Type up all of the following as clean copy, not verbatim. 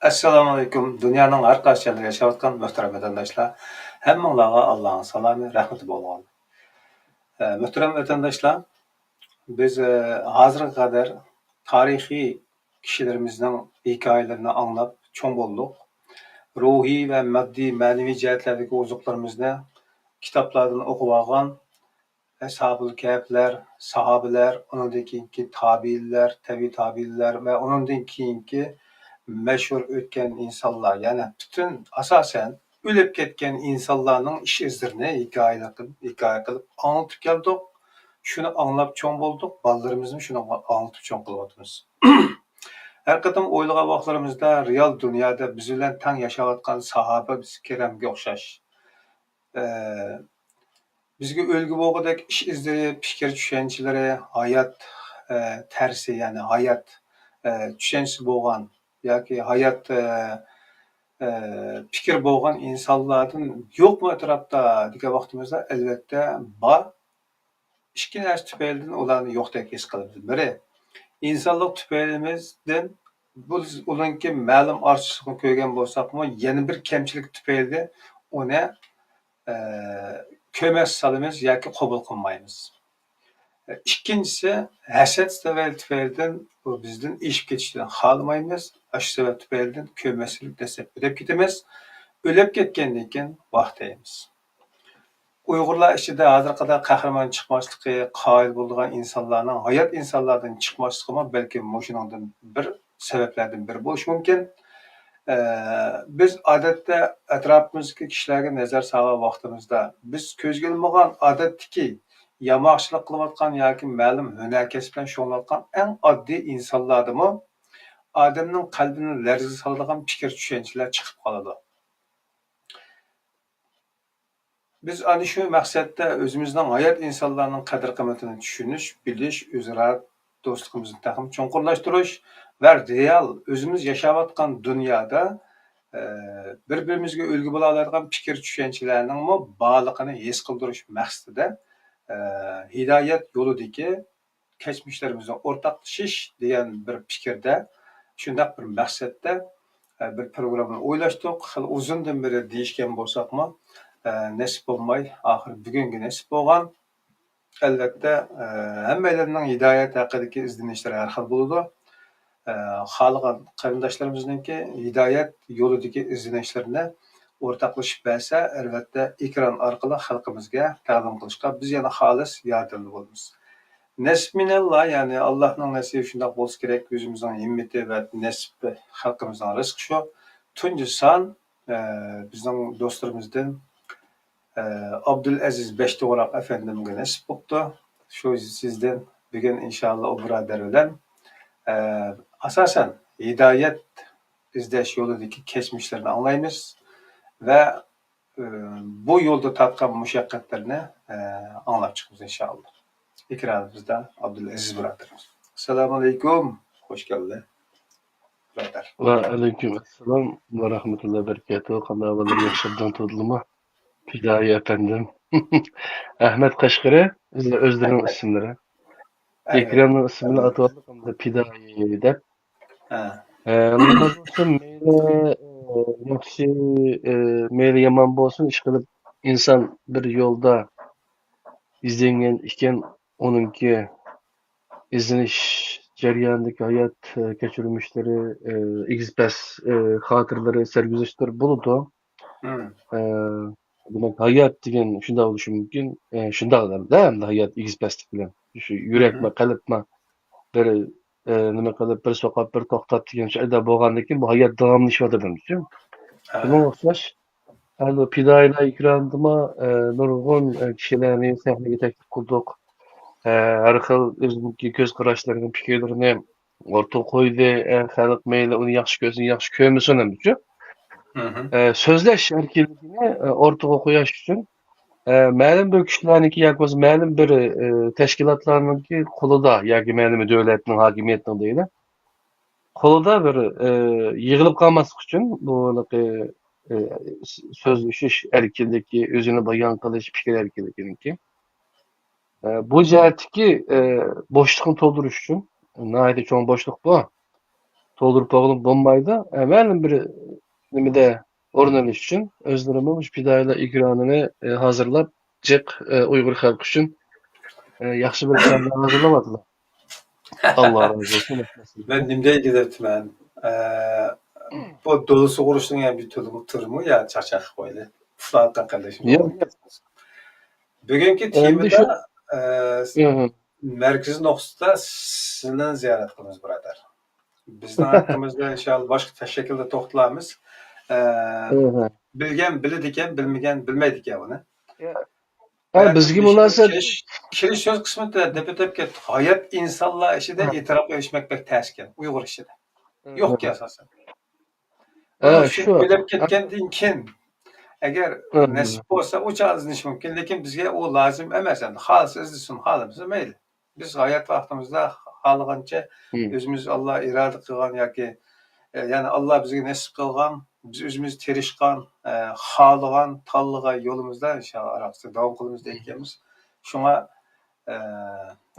Assalomu alaykum. Dunyoning har qaysi joyida yashayotgan muhtaram vatandoshlar, hammanglarga Allohning salomi, rahmati bo'lsin. Muhtaram vatandoshlar, biz hozirga qadar tarixiy kishilarimizning hikoyalarini anglab cho'ng bo'ldik. Ruhiy va moddiy ma'naviy jihatlardagi ozuqlarimizni kitoblardan o'qib olgan Ashobul Kahflar, sahobalar, undan keyingi tabiinlar, tabiinlar va undan keyingi mashhur o'tgan insonlar, ya'ni butun asosan o'lib ketgan insonlarning ish izlarini hikoya qilib anlatib keldik. Shuni anglab cho'ng bo'ldik, bolalarimizni shuni anlatib cho'ng qilyapmiz. Har qatam o'ylagan vaqtlarimizda real dunyoda biz bilan tang yashayotgan sahoba kiramga o'xshash bizga o'lgu bo'lgudek ish izlari, fikr tushanchalari, hayot tarzi, ya'ni hayot tushunchasi bo'lgan yoki hayot fikr bo'lgan insonlardan yo'qmi atrofda degan vaqtimizda albatta bor. Ikki narsa tufaylidan ularni yo'qdek his qilamiz. Biri, insonlik tufaylimizdan biz ularga ma'lum ortiqlikni ko'rgan bo'lsakmi, yana bir kamchilik tufayli uni ko'mas solamiz yoki qabul qilmaymiz. Ikkinchisi, hasad tufaylidan bu bizdan eshib ketishdan xohlamaymiz. Shu sabab tufaylidan ko'maslik desab o'lib ketamiz. O'lib ketgandan keyin vaqtaymiz. Uyg'urlar ichida hozir qadar qahramon chiqmasligi, qoyil bo'lgan insonlarning hayot insonlardan chiqmasligi balki shuningdan bir sabablardan biri bo'lishi mumkin. Biz odatda atrofimizdagi kishilarga nazar solgan vaqtimizda biz ko'zga ilmagan odatdagi yamoqchilik qilayotgan yoki ma'lum hunar kasb bilan shug'ullanayotgan eng oddiy insonlardami odamning qalbini larzaga soladigan fikr tushunchalar chiqib qoladi. Biz ana shu maqsadda o'zimizning hayot insonlarning qadr-qimmatini tushunish, bilish, o'zaro do'stligimizni taqim cho'nqurlashtirish va real o'zimiz yashayotgan dunyoda bir-birimizga o'lgu bo'la oladigan fikr tushunchalarning borlig'ini his qildirish maqsadida hidoyat yo'lidagi kechmishlarimizni o'rtoqlashish degan bir fikrda, shunday bir maqsadda bir programmani o'ylashdik. Uzundan beri deyishgan bo'lsakmi, nasib bo'lmay, oxir bugungi nasib bo'lgan. Albatta, hammalarning hidoyat haqidagi izlanishlari har xil bo'ladi. Xohlagan qarindoshlarimizninki hidoyat yo'lidagi izlanishlarini o'rtoqlashib bersa, albatta ekran orqali xalqimizga taqdim qilishga biz yana xolis yordamchi bo'lamiz. Nasib minalloh, ya'ni Allohning nasibi shunday bo'lsa kerak, o'zimizning himmati va nasib xalqimizning rizqi shu. Tunji son bizning do'stlarimizdan Abdulaziz Beshto'g'roq afandimga nasib bo'ldi. Shu sizdan bugun inshaalloh u birodar bilan asosan hidoyat izlash yo'lidagi kechmishlarni anglaymiz va bu yo'lda tatgan mushaqqatlarni anglab chiqamiz inshaalloh. Ekranimizda Abdulaziz birodarimiz. Assalomu alaykum. Xush keldi. Birodar. Va alaykum assalom va rahmatullohi va barakatuh. Qanday bo'lib yaxshibdan tudilma? Fidoyi efendim. Ahmet Kaşkırı özlerinin isimleri. Ekranın ismini atıvaldık ama Fidoyi dep. Ondan olsun meyli yaman bolsun iş kılıp insan bir yolda izlengen iken onunki izleniş jarayonidagi hayot kechirmishlari, egizpas xotiralari, sarguzashtlar bo'ladi. Demak, hayot degan shunday bo'lishi mumkin. Shundayda hayot egizpaslik bilan shu yurakma, qalbma bir nima qilib bir so'qib bir to'xtab degan joyda bo'lgandan keyin bu hayot davomlashyapti demoqchi. Bunga o'xshash hali fidoyilar ekrandima nurg'un kishilarni sahnaga taklif qildik. Har xil o'ziniki ko'z qarashlarini, fikrlarini o'rtaga qo'ydi. Xalq mayli uni yaxshi ko'rsin, yaxshi ko'rmasin hamchi. So'zlash erkinligini o'rtaga qo'yish uchun ma'lum bir kishilarniki yoki bo'lmasa ma'lum bir tashkilotlarniki qo'lida yoki ma'lum davlatning hokimiyatining deydi. Qo'lida bir yig'ilib qolmaslik uchun bu so'zlashish erkinligi, o'zini bayon qilish, fikr erkinliginiki bu jihatdagi bo'shliqni to'ldirish uchun nihoyatda cho'ng bo'shliq bu. to'ldirib bo'lib bo'lmaydi. Ma'lum bir nimada o'rnalish uchun o'zlarini fidoyilar ekranini hozirlab jiq Uyg'ur xalqi uchun yaxshi bir ishlarni hazırlamadыlar. Allah razı olsun. Ben nimdeye giderdim. Bu dolusu kuruşun yani bir türümü ya çarçak böyle. Fırat'tan kardeşim. Ya, Bugünkü endi TV'de Hı. merkezi noktada sizden ziyaret kılımız buradır. Bizden hakkımızda inşallah başka teşekkürle toxtalamız. Hı. Bilgen bilirdiken, bilmegen bilmeydiken bunu. Bizga munosib Kiriş söz kısmında depetepke hayat insanlar işide itiraf etmek pek ters gel. Uygur işide. Yok ki asasen. shu. Bilip ketkendan keyin agar nasib bo'lsa o'cha izlanish mumkin, lekin bizga u lozim emas. Endi xohlasa izlasin, xohlamasa mayli. Biz hayot vaqtimizda xohlagancha o'zimiz Alloh iroda qilgan yoki ya'ni Alloh bizga nasib qilgan, biz o'zimiz tirishgan, xohlagan, tanlagan yo'limizda inshaalloh davom qilamiz deyotganmiz. Shunga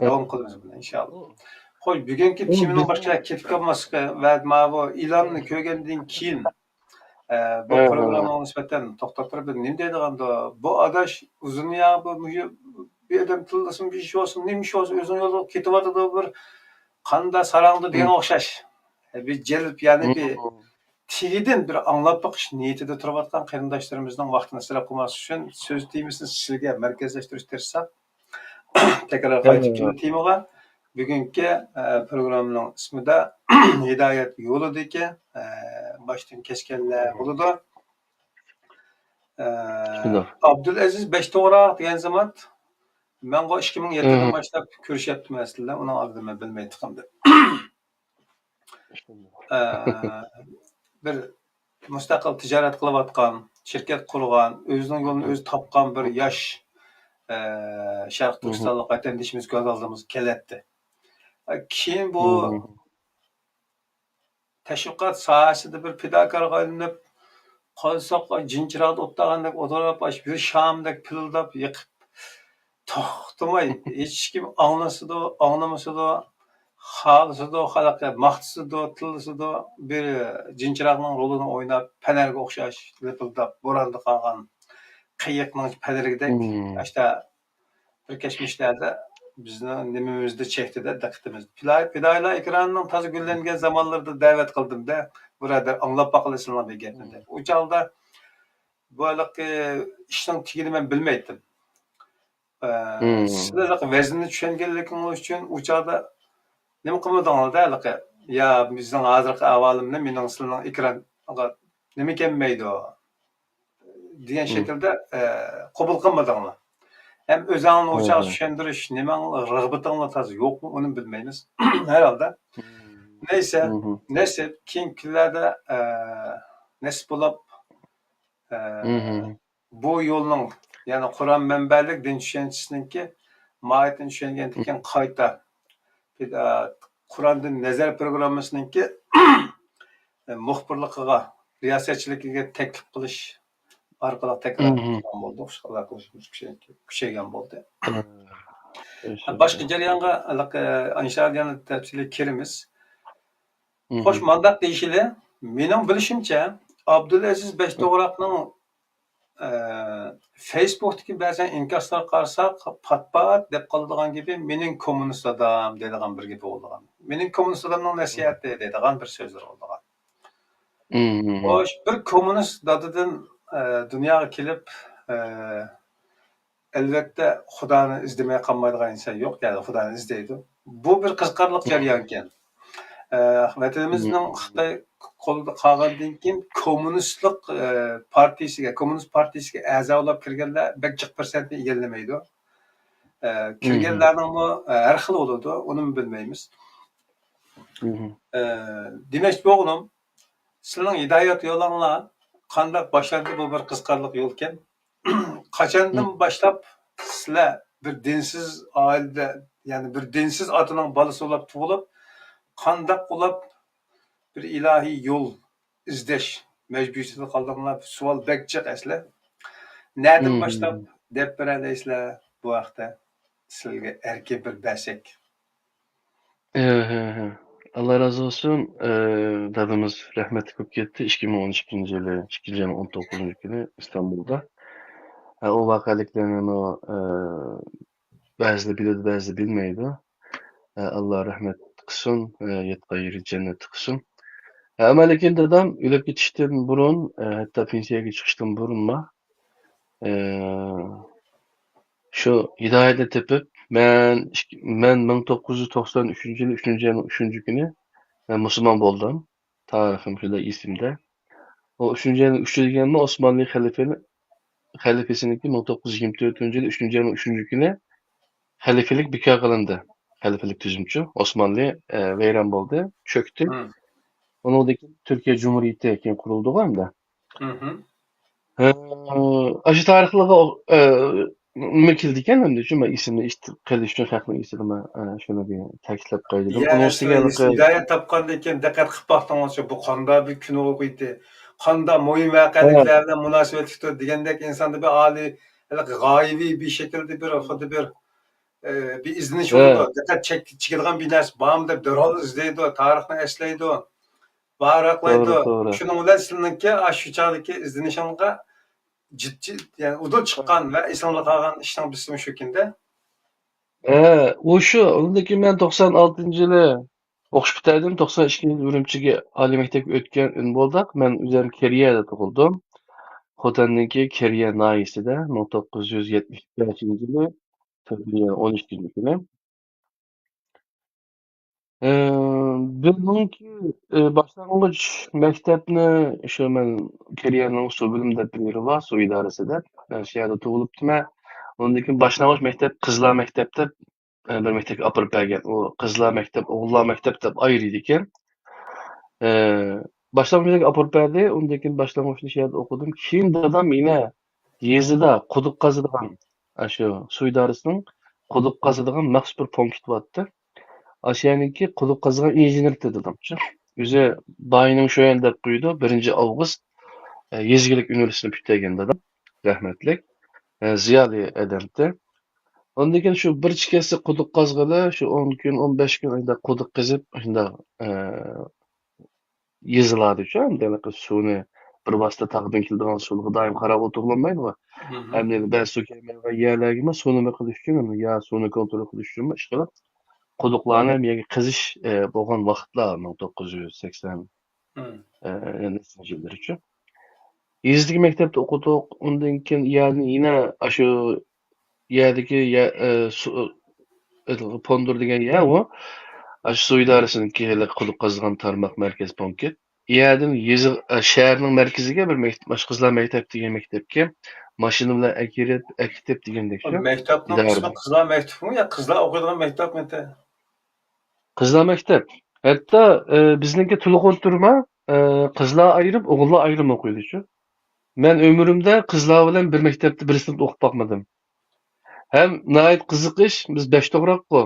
davom qilamiz bilan inshaalloh. Xo'sh, bugungi temaning boshqa ketib qolmasga va mana bu e'lonni ko'rgandan keyin bu programma nisbeten to'xtatib nima deydiganda bu adash uzun ya bu bir adam tillasın bir iş olsun nima ish olsun o'zini yo'lda ketyapti bir qanda sarangdi degan o'xshash bir jelib ya'ni bir tigidan bir anglab baqish niyatida turayotgan qarindoshlarimizning vaqtini isrof qilmaslik uchun so'z temasini sizga markazlashtirish tirishsak tekrar qaytib keldi temaga bugungi programmaning ismida hidoyat yo'lidagi baştan keskenler bo'ladi. Abdulaziz Beştoğrak degan zaman men bu 2007'den başlap ko'rishyaptim aslında. Onun adını ben bilmaydim. Bir mustaqil tijorat qilayotgan, shirkat qurgan, o'zining yo'lini o'zi topgan bir yosh Sharq Turkistonlik vatandishimiz ko'z oldimizga keladi. Keyin bu tashviqot sohasida bir pidokorga aylanib qolsoq jinchiroqda o'tagandek o'tirib bir shamdek pildab yiqib to'xtamay hech kim anglamasida xohlasida xalqqa maqtasida tillasida bir jinchiroqning rolini o'ynab panarga o'xshash lipildab bo'ronda qolgan qiyiqning panarigidek işte bir kechmishlarda bizni nimamizda chekdida diqqatimiz pidoylar ekranining toza gullangan zamonlarida da'vat qildimda birodar anglab boqilasizlar deganimda u chog'da bu ishning tigini men bilmaydim sizlar vaznni tushunganligingiz uchun u chog'da nima qilmadinglarda ya bizning hozirgi ahvolimni mening sizlarning ekronga nima kelmaydi degan shaklda qabul qilmadinglar hem özanlı uçağı düşündürüş, nemen rağbetanla tazı yok mu onu bilmeyiniz herhalde. Neyse kimkilerde nasip olup bu yolun yani Kur'an menberlik din düşüncesininki mahiyetin düşüngendikken kayta Kur'an'ın nezer programmasınınki muhbirliğe, riyasetçiliğe teklif kılış arkadan tekrar oldu. Allah kuşaygan oldu. Başka jarayonga inşallah tafsili kirimiz. Hoş mandat deyişili. Mening bilishimcha Abdulaziz Beştoğrakning Facebook'daki ba'zan inkoslar qarasak pat deb qoladigan gibi mening kommunist odam deydigan bir gap bo'lgan. Mening kommunist odamning nasihati deydigan bir so'zlar bo'lgan. Hoş bir kommunist dadadan dunyoga kelib elbette Xudoni izlamay qolmaydigan inson yo'q, ya'ni Xudoni izlaydi. Bu bir qiziqarli jarayon ekan. Vatanimizning Xitoy qo'lida qolgandan keyin kommunistlik partiyasiga a'zo bo'lib kirganlar bek jiq persentni egallamaydi. Kirganlarning har xil bo'ladi, uni bilmaymiz. Demak, bo'g'lim sizning hidoyat yo'linglar qanday boshlandi bu bir qiziqarli yo'l ekan. Qachondan boshlab sizlar bir dinsiz oilada, ya'ni bir dinsiz otaning bolasi bo'lib tug'ilib, qanday qilib bir ilohiy yo'l izlash majburiyatida qoldinglar? Savol bekchiq asli. Nereden boshlab deb beralaysizlar bu vaqtda sizga erkin bir basak. Allah razı olsun. Dadımız rahmetli kılıp gitti. 2012 yılı, 2. ayın 19. günü İstanbul'da. O vakaliklerini bazı biliyordu, bazı bilmeydi. Allah rahmet kılsın, yetayır cennet kılsın. Ama lekin dadam ölüp gitişten burun, hatta pensiyaga chiqishdan burunma, şu hidoyatni tepib, men 1993 yılı 3. ayın 3. günü musulmon bo'ldim. Tarixim shunda esimda. O 3. ayın 3'ü deganni Osmanlı xalifasiniki 1924-yılı 3. ayın 3. günü xalifelik bekor qilindi. Xalifelik tuzumchi Osmanlı vayron bo'ldi, cho'kdi. Hı. Ondan keyin Türkiye Cumhuriyeti keyin qurildi hamda. Hı hı. Aşı tarixligi nima keldi ekan endi shu men esimni qilish uchun haqli esimni shuni bir ta'kidlab qo'ydim. Uni Ya ustiga hidayet tapqandan keyin diqqat qilib baqdingizchi, bu qanday bir kun o'qiydi, qanday mo'yin ha, voqeliklar bilan munosabatlikdir degandek insonda bir oliy, g'oyaviy bir shaklda bir xuddi bir izlanish bo'ladi. ha, Diqqat chekadigan bir narsa bormi deb darhol izlaydi, tarixni eslaydi, varaqlaydi. to'g'ri. Shuning bilan sizningki shu chog'dagi izlanishingga jiddiy, ya'ni udul chiqqan va eslomda qolgan ishning bismi shu kunda. O şu, ondaki men 96 yılı o'qish bitirdim, 92 yılı Urumchiga oliy maktabga o'tgan bo'ldik. Men o'zim Keriyada tug'ildim. Xotinimniki Keriya noyisida 1975 yılı 12. kuni. Bizninki boshlang'ich maktabni shu men Keriyaning suv bilim deb bir yeri bor, suv idorasida. Men shu yerda tug'ilibman. Undan keyin boshlang'ich maktab qizlar maktab deb bir maktabga olib bergan. U qizlar maktab, o'g'illar maktab deb ayrı ekan. Boshlang'ich maktabga olib berdi. Undan keyin boshlang'ich shu yerda o'qidim. Keyin dadam meni yezida quduq qazadigan, shu suv idorasining quduq qazadigan maxsus bir punkt bo'pti. Aşağıdaki quduq qazıgan injener dedimchi. O'zi bayının şu yanda qo'ydi. 1 Avgust Yezgilik Üniversitesini bitirgan dadam. Rahmetlik. Ziyoli adamdi. Ondan keyin shu bir chekasi quduq qazg'ili, shu 10 kun, 15 kun oyda quduq qazib, shunda yeziladi shu. Demak, suvni bir vosita taqdim keladigan suvga doim qarab o'tirolmaydi. Hı hı. Endi ben suv kelmaydigan yerlarga suvni nima qilish uchun, yo suvni kontrol qilish uchun ish qilib, quduqlarni yerga qizish bo'lgan vaqtlar 1980 Hı. yillar uchun. Yezdagi maktabda o'qidik. Undan keyin yani yine shu yerdagi Pondur degan yer u. Shu suv idorasiniki quduq qazgan tarmoq markaz punkti. Yerdan shaharning markaziga bir qizlar maktab degan maktabga mashina bilan akirib degandek shu. Mektepnin İdora. ismi Kızlar Mektubu mu ya? Kızlar okuduğun mektep mi? Qizlar maktab. Hatta bizniki to'liq o'tirma, qizlar ayirib, o'g'illar ayrim o'qiydi shu. Men ömrümde qizlar bilan bir maktabda bir sinfda o'qib boqmadim. Hem nəhayət qiziq ish, biz 5 to'g'raqku.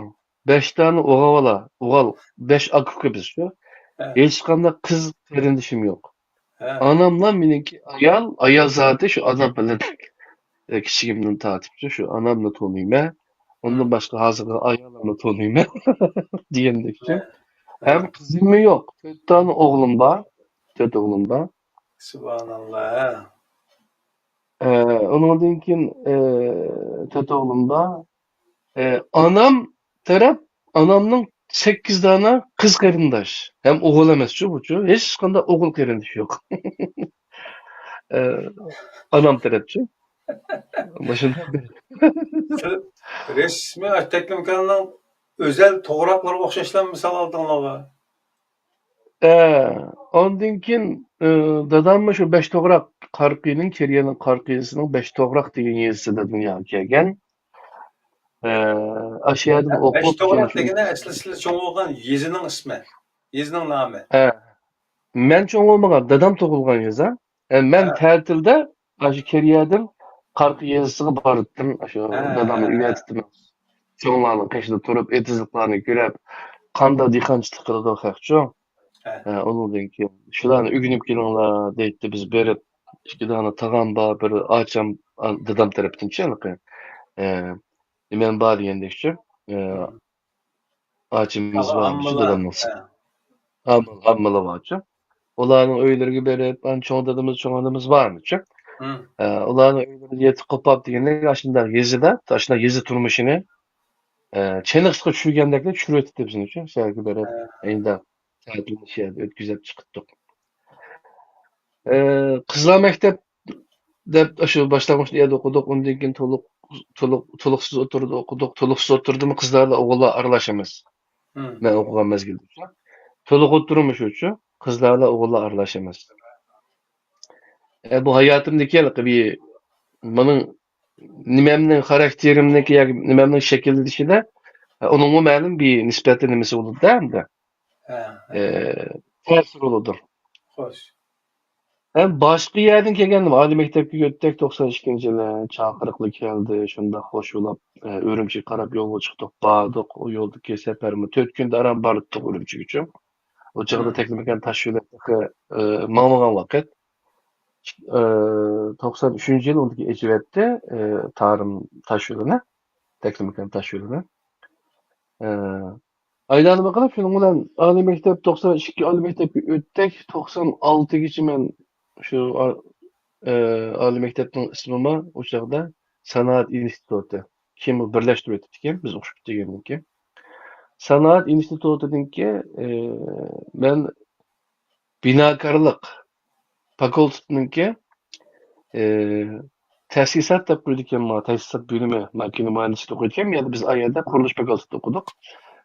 5 tane o'g'al, 5 aka biz shu. He, Hech qanday qiz qarindishim yo'q. he. Anamla meniki ayol zoti shu odam bilan kichigimdan tortib shu onamni tanıyman. Ondan boshqa hozirgi ayollarni tanıyman degandekchi. Hem qizim yo'q. 4 tane o'g'lim bor. 4 o'g'lim bor. Subhanallah. Ondan keyin 4 o'g'lim bor. Anam taraf anamning 8 tane kız qarindosh. Hem o'g'il emas shu buchu. Hech qanday o'g'il qarindosh yo'q. Anam tarafchi. Başında Resmi Teklim kanalının özel toğrakları okşaşlan misal aldığınlar. ondan keyin dadamma şu 5 to'g'raq Qarqiyning Keriyaning Qarqiyisining 5 to'g'raq degan yerisida dunyoga kelgan. O'sha yerdan Beş o'qib keyin toğrak shu degene esli çoğun olgan yezinin ismi. Yezinin namı. men cho'ng bo'lmagan dadam tug'ilgan yeza. Men ta'tilda shu Keriyadan Qarqiy yezasiga bordim. Shu dadamni uyatdim. Cho'nglarning qishida turib, etizliqlarni ko'rib, qanday dehqonchilik qiladi haqchu. Ondan keyin shularni o'rganib kelinglar deydi. Biz berib 2 dona tag'am bor, bir ocham dadam tarafdanchi aniq. Men bor degandekchi. Ochimiz bor, shu dadamning. Hammalavaçı. Olarning öýleriga berip, "Ben çoň dadymyz barmyçy?" Hı. Olarning öýlerine ýetip gopap diýende aşynda ýezide, aşynda ýezi turmuşyny çenekçe düşürgendekle düşürüp etdi bizim üçin. Şäherge berip, eýinde tätilini şeýle ötküzip çykypdyk. Kızlar mektep dep aşy başlangıç ýerde okuduk, ondan keyin toluksuz okuduk. Toluksuz oturdumy kızlarla ogullar aralaşamaz. Hı. Ben okugan mezgilde. Toluk oturmuş üçin kızlarla ogullar aralaşamaz. Bu hayatımdaki bir mening nimemning karakterimdeki ýa nimemning şekillenişinde onuňa ma'lum bir nisbetli nimesi boldy da. Täsir boludur. Hoş. Hem başka yerden kelgendim. Ali mektepke götdük 92-nji ýyly çakırykly keldi. Şunda hoş bolap Örümçek karap ýolga çykdyk. Bardyk. O ýoldaky seperimi 4 günde aram bardyk Örümçek üçin. O çagda tekniken taş ýöletdik. Mamlagan wagt. 93-nji ýyl ondaky Ejewetde tarym taş ýölyne, tekniken taş ýölyne. Aýlanyma garap şonuň bilen Ali mektep 92 Ali mektepke ötdik. 96-gy men şu Ali mektepden ismimi o çagda Sanat institutu. Kim birleşdirip etdikin, biz okşup degendik. Sanat institutudynki men binakarlyk fakultetynki tesisat dep gürdiken ma tesisat bölümi makine mühendisliği okuyken ya da biz ayada kuruluş fakültetinde okuduk.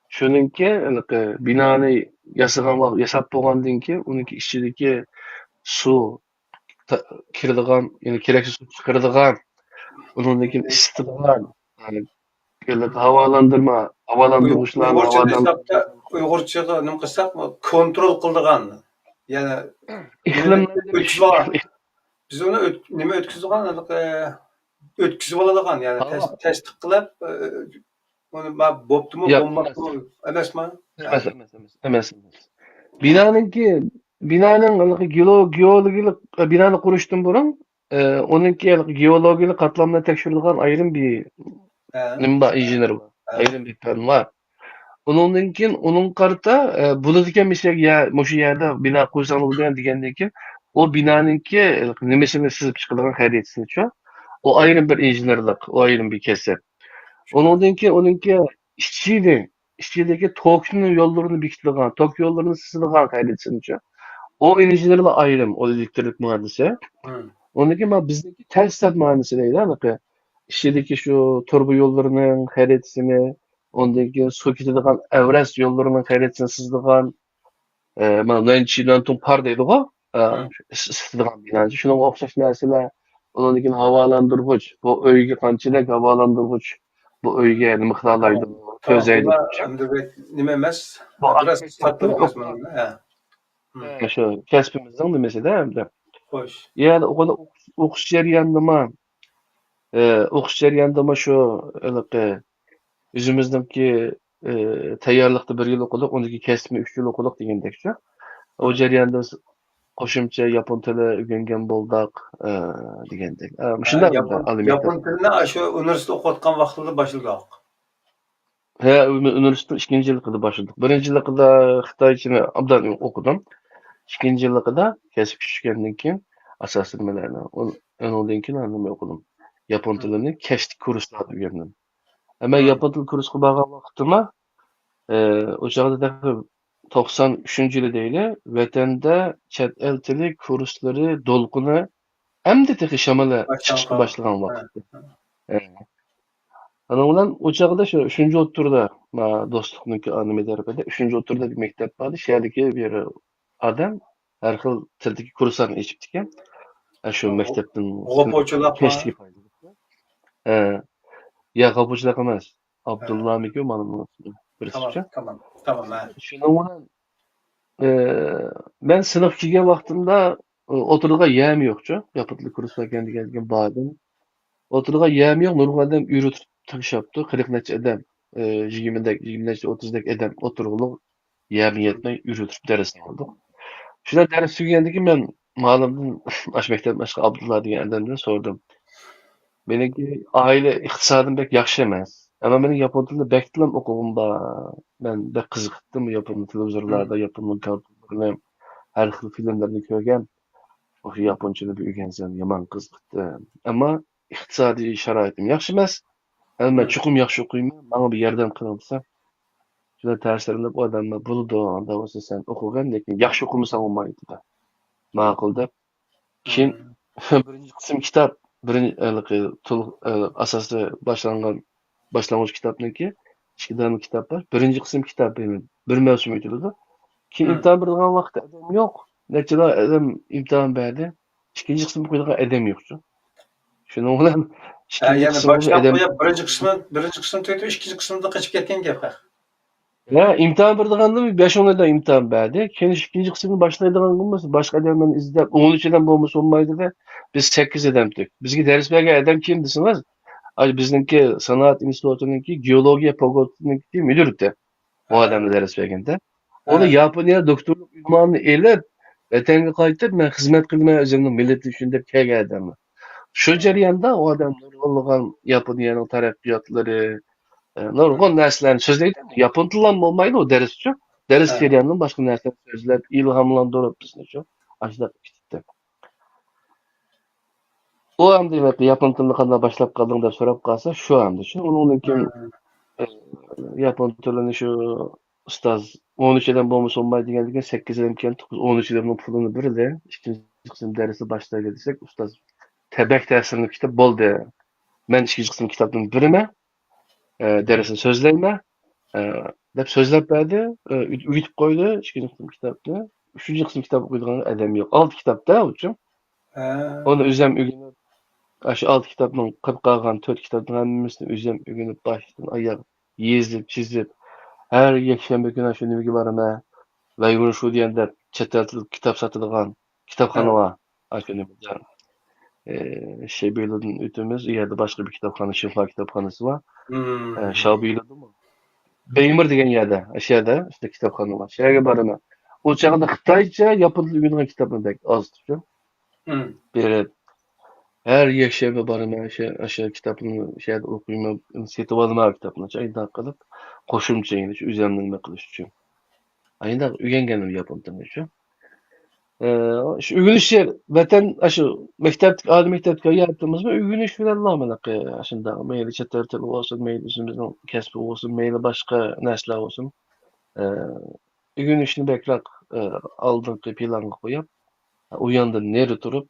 Şonunki binany ýasap bolgandan ki onunki içindeki su kirdigan, yani kereksiz su çıkardıgan, onunki ısıtılan, yani havalandırgıçlarını Uygurça havadan hesapta Uygurçada nim kılsakmy? Kontrol kıldygan. Yani iklimlerde bir ötküzüp alan. Biz onu nime ötküzüp ötküzüp aladigan, yani tesdik kılıp onu bopdumu bolmapmy emesmi? Emes. Binanyň geologiylik binany kuruşdan burun onunki geologiylik katlamını tekşürdigen ayrım bir nimba injener var. Ayrım bir fen var. Onundan keyin onun karta buladigan bir şey ya moşu ýerde bina kursaň bolýan digenden keyin o binanynki nimesini sizip çykdygan haýretsin şu. O ayrım bir injenerlik, o ayrım bir kesep. Onundan keyin onunki işçideki tokçunun yollarını bikitdigan, tok yollarını sızdygan haýretsin şu. O injenerle ayrım, o elektrik mühendisi. Ondaki ma bizdeki tesisat mühendisi diýdi. İşçideki şu turbu yollarının haýretsini, ondaki su kitadigan evres yollarının haýretsini sızdygan, mana näçe tun par diýdi-go, sızdygan binany. Şunuň okşaş näseler, ondaki hawalandyrgyç, bu öýge kançylyk hawalandyrgyç, bu öýge nima mykdarlarda tözeýdi. Nime emes? Biraz tatlyk esmä. Şu kesbimizden nimesi de hem de. Hoş. Yani okuş jarýandyma şu özümizdeki taýýarlykda 1 ýyl okuduk, ondaki kesbimi 3 ýyl okuduk diýendek şu. O jarýanda goşumça ýapon tili öýrengen boldak diýendek. Şunda ýapon tilini şu uniwersitet okutgan wagtynda başladyk. Üniversite 2-nji ýylda başladyk. 1-nji ýylda Hitaýçyny abdan okudum. 2-nji ýylda kesip düşgenden keyin asasy nimelerni, ondan keyin nime okudum. Ýapon tilini keştik kurslarda öýrendim. Ama ýapon tili kursyna bargan wagtyma o çagda 93-nji ýyly diýili, wetende çet el tili kurslary dolguny emdi tehi şamala çykyşy başlagan wagt. Ana bilen o çagda şu 3-nji oturda dostluknyky anime derbede 3-nji oturda bir mektep bardy. Şeýerdeki bir adam her hil tildeki kurslaryny içipdiken. Şu mektepden keştik paýdaly. Ya gapuçylyk emas. Abdullah Mekü manymyň birisi. Tamam. Şunuň bilen ben sınıf 2-ge wagtymda oturga ýäm ýokçu. Ýapytly kursga geldigen badym. Oturga ýäm ýok, nurgun adam ýürütip tyşapdy. 40 neçe adam, 20 30 adam oturgulyk ýäm ýetmej ýürütip ders aldyk. Şuna ders süýgendiki men malymdan aş mektep Abdullah diýen adamdan sordum. Meniki aile iktisadym pek ýakşy emas. Ama benim yapon tilini bek tilim okugum var. Ben bek kızıktım yapon televizorlarda, yapon kartlarını, her xil filmlerini ko'rgan. O yaponchani bir o'rgansam yomon qiziqdi. Ammo iqtisodiy sharoitim yaxshi emas. Men chuqur yaxshi o'qiyman. Menga bir yordam qiling desa, juda ta'sirlanib odamlar bo'ldi, bo'lsa sen o'qigan, lekin yaxshi o'qimasang bo'lmaydi da. Ma'qul deb. Keyin birinchi qism kitob, birinchi asosda boshlang'ich kitobniki, ikki dona kitob bor. Birinchi qism kitob bir mavsum o'tiladi. Keyin imtihon beradigan vaqtda adam yo'q. Nechalar adam imtihon berdi. İkinci kısmı qo'yadigan adam yo'q. Shuning bilan ikkinchi Yani qismga başlap adam qo'yib, birinchi qismni tugatib, ikkinchi qismda qochib ketgan gap. ya imtihon berdiganda 5-10 oyda imtihon berdi. Keyin ikkinchi qismni boshlaydigan bo'lmasa, boshqa odamlarni izlab 13 odam bo'lmasa olmaydi-da. Biz 8 odamdik. Bizga dars bergan odam kim desangiz, bizniki sanoat institutiniki geologiya fakultetiniki müdürükte. O adamla ders berganda. Onu Yaponiya doktorluk unvonini elib, vatanga qaytib, men xizmat qilmay o'zimni millat uchun deb kelgan odamlar. Shu jarayonda o adam nurg'unlagan Yaponiyaning taraqqiyotlari, nurg'un narsalarni so'zlaydi. Yapon tili ham bo'lmaydi u dars uchun. Dars jarayonidan boshqa narsa so'zlab, ilhomlantirib bizni shu. Ashunday ketdi. U ham demak yapon tilini qanday boshlab qolding deb so'rab qolsa, shu ham shu. Undan keyin yapon tilini shu ustoz 13 odam bo'lmasa olmaydi degandan 8 odam keldi. 13 odamning pulini berdi. Ikkinchi qism darsi boshlaydi desak, ustoz tabak ta'sirini kitap bo'ldi. Men ikkinchi qism kitobni beraman, darsni so'zlayman, deb so'zlab berdi, uyutib qo'ydi ikkinchi qism kitobni. Uchinchi qism kitob o'qiydigan odam yo'q. 6 kitobda uchun. Onu o'zim o'rganib, shu 6 kitobning qolib qolgan 4 kitobning hammasini o'zim o'rganib boshdan oyoq yezib, chizib, her yakshanba kuni shu nimaga boraman va yugurish shu deganda chet el kitob sotadigan kitobxona bor. Shu nimada Şebiyel'den ötümüz, yerde başka bir kitapxana, Şifa kitapxanası var. Şabiyel'de mi? Beymir degan yerde, aşağıda işte kitapxana var. Şeye barına. O çağda Xitayca yapıldığı kitapını bek az tutuyor. Bir her yakşembe barına aşağı kitapını şeyde okuyma, setip alma kitapını. Ayda kalıp qo'shimcha yine şu üzerinden nima qilish uchun. Ayda o'rganganim yapon tilini shu. Şu ögünüş yer, vatan, şu ali mektepte yaptığımızda ögünüş bilen lamalık, aşında meyli çetertel olsun, meyli üzümüzün kesbi olsun, meyli başka nesler olsun. Ögünüşünü bekrak aldık planı koyup, uyandı neri durup,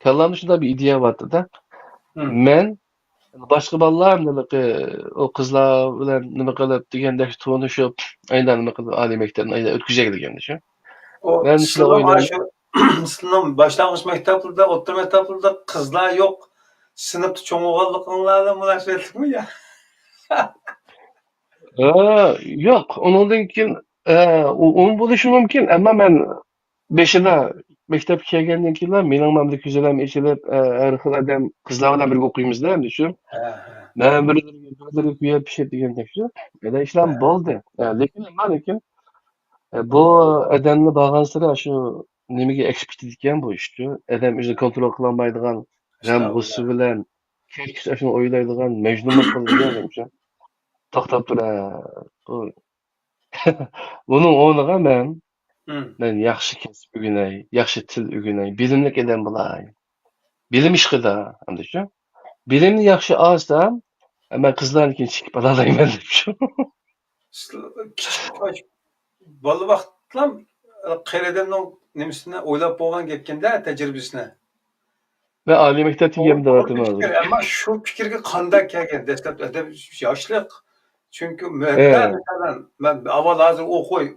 kallandı şurada bir ideya vardı da, men başka ballarım o kızlar bilen nima qilib deganda tanışıp, aynen nima qilib ali mektebine aynen ötküzecek deganda şu. Ben size oynadım. Sınıf başlangıç mektepte, orta mektepte kızlar yok. Sınıfta çoğunluklarla münasebetlik mi ya? Yok, ondan keyin onu bo'lishi mumkin, ammo men 5-da maktabga kelgandan keyin mening mamda ko'zalam echilib, har xil odam qizlar bilan birga o'qiymiz-da, endi shu. Men birlariga kuyib pishib degandek shu. Mana ishlar bo'ldi. Lekin bu odamni borgan sira shu nimaga ekspert ekan bu ishni. Odam o'zini kontrol qila olmaydigan, g'am g'ussi bilan kechish shuni o'ylaydigan majnunlik qilgan shu. To'xtab turadi. Buning o'rniga men yaxshi kasb o'rganay, yaxshi til o'rganay, bilimli odam bo'lay. Bilim ishqida, hamda shu. Bilimni yaxshi olsam, men qizlarnikini chekib olalayman deb shu. Bola vaqtda qayerdanning nimasini o'ylab bo'lgan gapkanda tajribasini. Ben Ali mektepte yerimde vardım abi. Ama şu fikirge qanday kelgan dastlab adam yoshlik. Çünkü mesela ben avval hozir o'qib,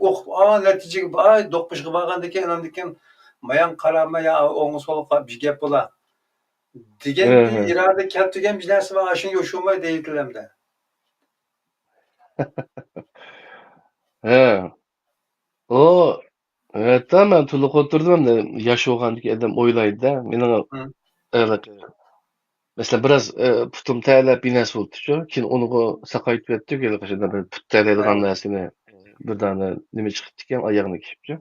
natijaga do'qishga borgandan keyin undan keyin mayan qarama ya o'ng so'lqa bir gap bo'la. Degan iroda keltirgan bir narsa bor, shunga yo'shilmay deydilamda. O evet ben to'liq o'tirdim da yosh bo'lgandek adam o'ylaydi-da. Mening mesela biraz putum tayyorlab binas bo'ldi shu. Keyin uni saqaytib ketdik, qashada bir put tayyorlaydigan narsani bir dona nima chiqibdi ekan, oyog'ini kiyibdi.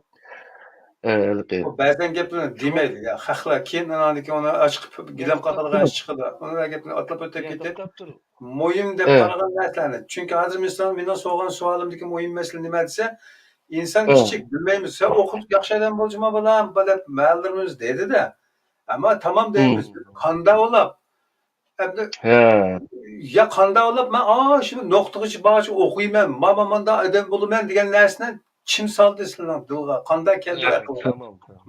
O ba'zan gaplarni demaydi. Ya, haqlar. Keyin ona chiqib gilam qaqilgan chiqadi. Ona gapni atlab o'tib ketadi. Muhim deb qaragan narsalarni. Chunki hozir misol mening so'rgan savolimdagi muhim masala nima desa, inson kichik bilmaymiz. Sen o'qib yaxshi odam bo'lishma bilan deb ma'lumimiz dedi-da. Ammo tamom deymiz. Qanda olab. Endi ya qanda olab men shu nuqtagacha barcha o'qiyman. Manda odam bo'laman degan narsani kim soldi sizlarning dilga? Qanday keldi aqlga?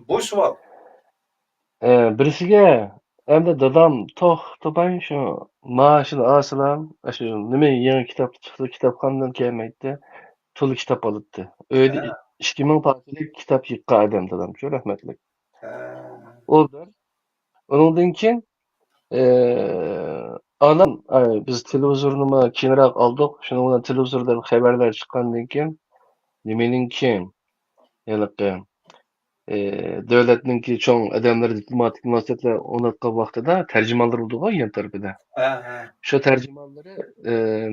Bu savol. Birisiga endi dadam to'pang shu maoshini olsalam, shu nima yangi kitob chiqdi, kitobxondan kelmaydi. To'la kitob olibdi. Uyda 2000 parchalik kitob yig'gan odam dadam-ku, rahmatlik. O bir. Undan keyin anam biz televizorni keyinroq oldik. Shuning bilan televizorda xabarlar chiqqandan keyin nimaninki davlatninki cho'ng odamlar diplomatik munosabatlar o'rnatgan vaqtida tarjimonlar bo'ldi-ku yan tarafida. Shu tarjimonlari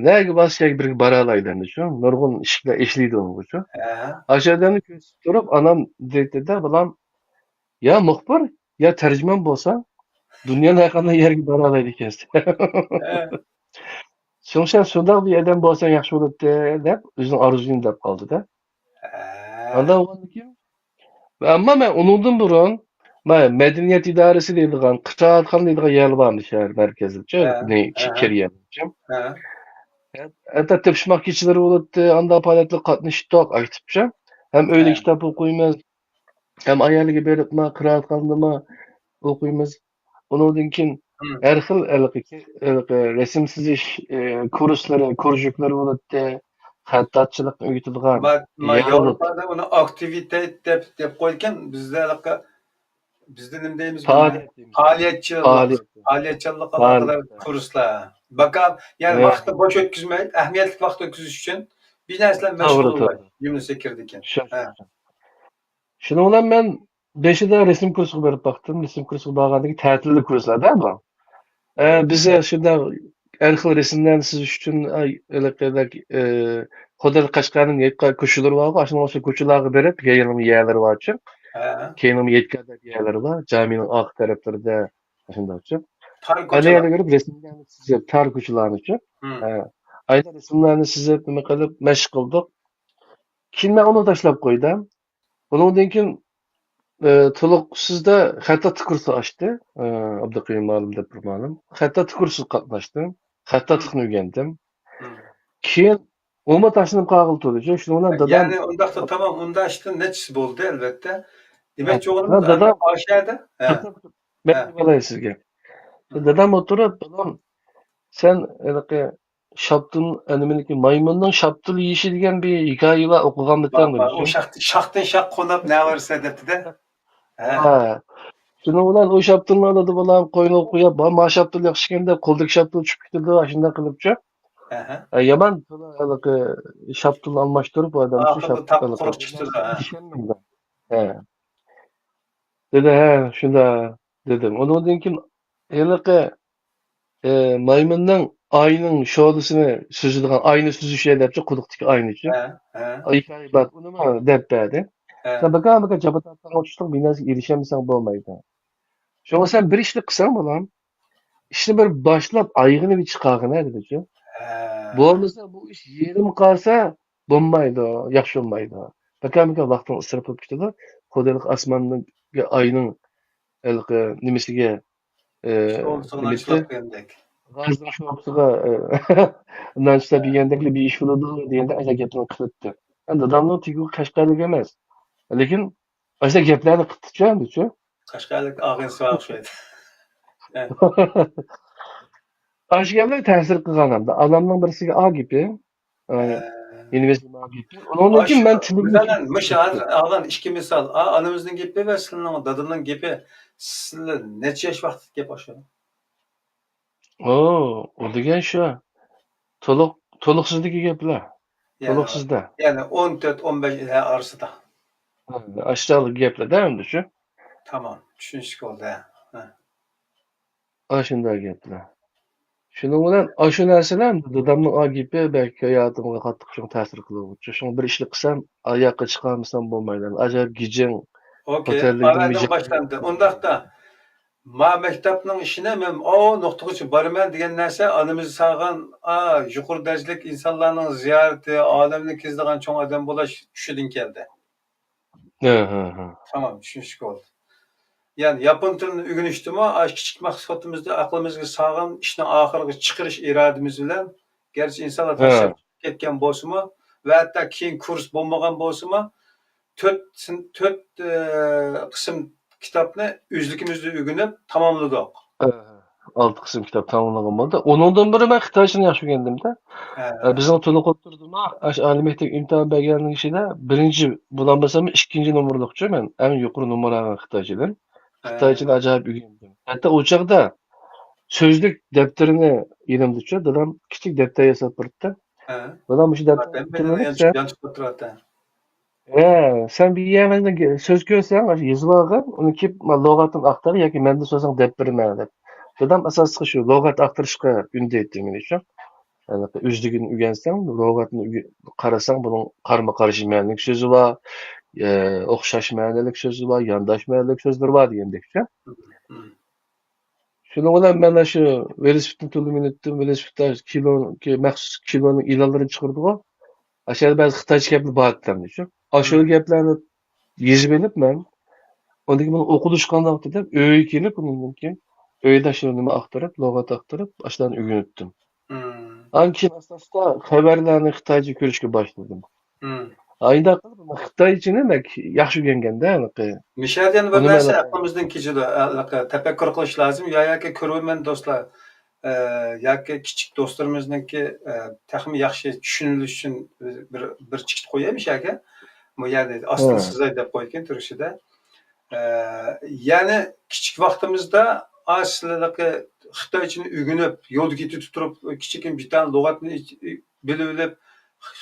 nega boshqa bir bora oladi shu nurg'un ishlar ishlaydi o'sha. O'sha odamni ko'rsatib turib anam deydi-da, "Balam, ya muxbir, ya tarjimon bo'lsa, dunyoning har qanday yeriga bora oladi ekansiz." Shunday bir odam bo'lsa yaxshi bo'ladi deb o'zining orzusini deb qoldi-da. Anda o'g'aniki ammo men undan burun madaniyat idorasi deydigan, qirg'oqxon deydigan yer bormi shahar markazida, Kiriyacha. Hatta tepishmoq kechalari bo'ladi, anda faoliyatga qatnashdik, aktivcha. Hem öyle kitap okuymiz, hem ayarlıga berip qirg'oqxonda o'qiymiz. Undan keyin har xil resim chizish kurslari, kurjuklari bo'ladi. Xattatchilikni o'rgatadigan. Yevropada uni aktivitet deb qo'ygan, bizda nima deymiz? Faoliyatchilik kurslar. Bakam, yani vaqtni bosh o'tkazmay, ahamiyatli vaqt o'tkazish uchun bir narsalar mashg'ul bo'ladi. Yunusga kirdi ekan. Shuning bilan men 5'ida resim kursiga berib baktım. Resim kursiga borgandagi ta'tilli kurslarda bu. Biz shunda har xil resimlarni chizish uchun Xodar Qashqarning yetgan ko'chalari bor, o'sha ko'chalarga berib, yayilma yerlari bor-chi. Keyin yetkazib yerlari bor, jamining oq taraflarida shunday-chi. Ana yerga berib resimlarni chizib, tar ko'chalarni-chi. Ayda resimlarni chizib, nima qilib mashq qildik. Keyin men uni tashlab qo'ydim. Undan keyin to'liqsizda xattat kursi ochdi. Abduqayum ma'lum deb bir ma'lum. Xattat kursiga qatnashdim. Xattatlikni o'rgandim. Keyin Oma taşınıp qoldi. Shuning bilan dadam ya'ni undaqda tamom, unda ishda nechisi bo'ldi albatta. Demak, o'g'limiz dadam oshadi. Men bo'lay sizga. Dadam o'tirib, "Dadam, sen Shaptun animeniki maymunning shaptul yeyishi degan bir hikoya va o'qiganmisan?" dedi. O shaqdan shaq qo'nab navarsa debdi-da. Shuning bilan o shaptulni oladi bolam, qo'yni qo'yib, "Ma shaptul yaxshi ekan" deb qo'ldagi shaptul tushib ketdi, shunday qilibchi. Yaman shaptul almashtirib odam shu shaptul quruq chiqdi. Dedi, shunda dedim. Undan keyin maymunning oyning sho'lisini suzadigan oyni suzish debchi quduqdagi oynichi. Hikoya uni deb berdi. Sen baka jabatatdan o'tishlik bir narsaga erishamasan bo'lmaydi. Shunga sen bir ishni qilsang bolam, ishni bir boshlab oyig'ini bir chiqarg'in dedi-chi. Bo'lmasa bu ish yerim qolsa bo'lmaydi, yaxshi bo'lmaydi. Baka vaqtni isrof qilib ketadi. Xudolik osmonning oyning nimasiga g'azning sho'psiga nanchta degandek bir ish bo'ladi deganda ana gapni qilibdi. Dadamning tigu Qashqarlik emas. Lekin o'sha gaplarni qilibdi-chi. Qashqarlik og'insiz o'xshaydi. Aşı gaplar ta'sir qilganimda onamning birisiga ogipi universitet ogipi undan keyin men algan ikki misol onamizning gapi va sizlarning dadamning gapi sizlar necha yosh vaqt gap oshadi? O degan shu to'liqsizdagi gaplar. To'liqsizda. Ya'ni 14-15 yil orasida. Aşağılık gaplarda endi shu. Tamam, tushunishga bo'ldi. Shunday gaplar. Shuning bilan shu narsalar dadamning ogipi balki hayotimga qattiq ta'sir qiluvchi. Shuni bir ishni qilsam, oyoqqa chiqolmasam bo'lmaydi. Ajoyib gijing Okey. Otellikten Avvaldan mücadele başlandı. ettim. Undaqda ma maktabning ishini men o nuqtagacha boraman degan narsa onamiz sog'an yuqori darajalik insonlarning ziyorati, olamni kezdigan cho'ng odam bo'lish tushidan keldi. Ha. Tamam, tushunishga oldi. Yani yapon tilini o'rganishdimi, kichik maqsadimizda aqlimizga sog'an ishni oxiriga chiqarish irodamiz bilan, garchi insonlar tashlab Ha. ketgan bo'lsa-mu va hatto keyin kurs bo'lmagan bo'lsa-mu, to'rt qism kitobni o'zligimizda o'rganib tamomladik. Ha. 6 qism kitap tamamlagan bo'ldi. Onundan biri men Xitoychani yaxshi o'rgandimda. Bizning to'liq o'tirdimi, oliy maktab imtihon berganning ichida birinchi bo'lmasam ikkinchi nomerlikchi men eng yuqori nomer olgan Xitoychidan. Xitoychani ajoyib o'rgandim. Hatto o chaqda so'zlik daftarini elimda dadam kichik daftar yasab turibdi. Dadam o'sha daftarni yanchib turadi. sen bir yerdan so'z ko'rsang, yozib olgan, uni kelib lug'atni aqtar yoki menda so'zing deb beraman deb. Dadam asosiy shu lug'at aqtirishga undaydi men uchun. Yani o'zligini o'rgansang, lug'atni qarasang, buning qarama-qarshi ma'nolik so'zi bor, o'xshash ma'nolik so'zi bor, yondosh ma'nolik so'zlar bor degandekcha. Shuning bilan mana shu velosipedni to'liq etdim, velosipedda maxsus kiloning e'lonlarini chiqardi-ku. Aşağıda ba'zi xitoycha gaplar bor ekanmi-shu. Shu gaplarni yozib olib men undan keyin o'qilish qandoq deb uyga kelib, undan keyin uyda shu nima aqtirib, lug'at aqtirib, ashlarni o'rgandim. Keyin asosda xabarlarni xitoycha ko'rishga boshladim. Ayda xitoycha demak yaxshi o'rganganda aniq. Mishadian bir narsa aqlimizdan kechadi. Tafakkur qilish lozim. Yoki ko'rmayman do'stlar, yoki kichik do'stlarimizniki taxmin yaxshi tushunilishi uchun bir chikit qo'yamiz aka. Bu ya'ni aslini sizlar deb qo'ygan turishida. Ya'ni kichik vaqtimizda aslidagi xitoychani o'rganib, yo'lda ketib turib, kichikin bitan lug'atni bilib olib,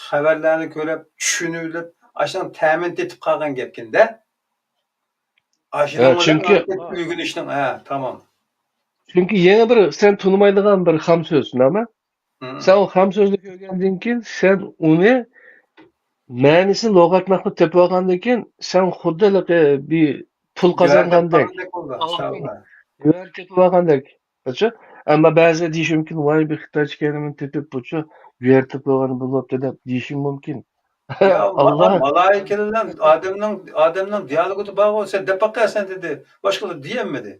xabarlarni ko'rib, tushunib olib, ashuni ta'min etib qolgan gapkanda. Çünkü o'rganishning, tamam. Çünkü yana bir sen tanımaydigan bir ham so'z, nima? Sen o ham so'zni ko'rgandan keyin sen uni ma'nisini lug'atni topib olgandan keyin sen xuddi bir pul qozongandek, go'r topib olgandek. Ammo ba'zi deyish mumkin, voy bir xitoycha kelimani topib buchu go'r topib olgan bo'libdi deb deyishim mumkin. Allah malaikelerden Adem'nin diyalogu bağı olsa depakasen dedi. Başkaları diyemedi.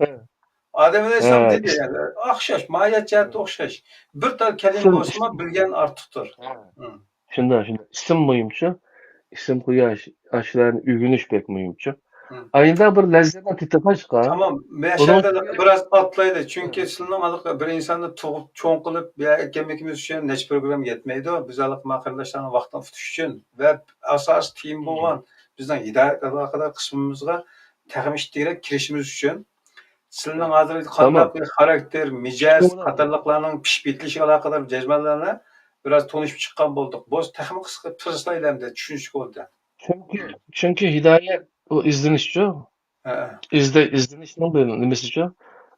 Adem Aleyhisselam dedi yani. Akşaş, mahiyet cihette okşaş. Bir tane kelime olsa bilgen artıktır. Şimdi isim mühimçi. İsim koyaş, aşılarını ügünüş pek mühimçi. Ayında bir lezzetten titreşka. Tamam. Meşerde biraz atlaydı. Çünkü sınırlı bir insanı çoğun kılıp ekemekimiz için neç program yetmeydi. Biz alıp makarlaşlarına vaktan tutuş için ve asas team boğan bizden hidayet kadar kısmımızga təxmiş direk kirişimiz için sizin hazır karakter, micaz, katarlıklarının pişbitliği alakadar cezmelerine biraz tanışıp çıkan bulduk. Boz təxmin kısmı tırıslayla hem de düşünüşük oldu. Çünkü hidayet o izlenişçi. İzlenişinin bir nimesici.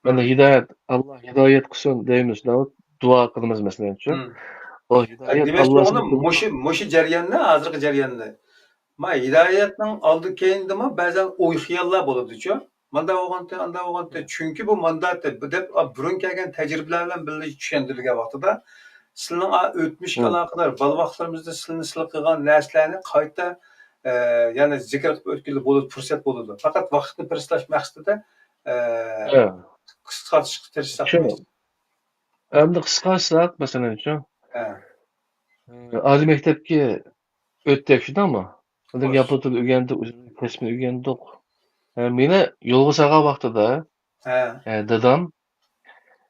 Yani hidayet, Allah hidayet kılsın deyimiz. Dua kılımız mesela. O hidayet Allah'ın muşu ceryanını, hazırki ceryanını. Ma hidayetinin aldığı keyinde mi bazen oy hiyallar buludu. Manda oğantı, anda oğantı. Çünkü bu mandatı, bu dep burun kelgen tecrübelerle birlikte düşündürülge vaxtıda sizin ötmüş alakadar bal vaxtlarımızda sizin kılgan neslerini kayıtta yani zikir ötkülü buludu, fırsat buludu. Fakat vaxtını pırıslaş maqsadida kısaltış tırışsak. Hem de kısaltsak mesela şu. Ali mektepki öttek şuda ama. Odan yapıtıl ögendik, kesmini ögendik. Mene yolga sağa vaxtıda dadam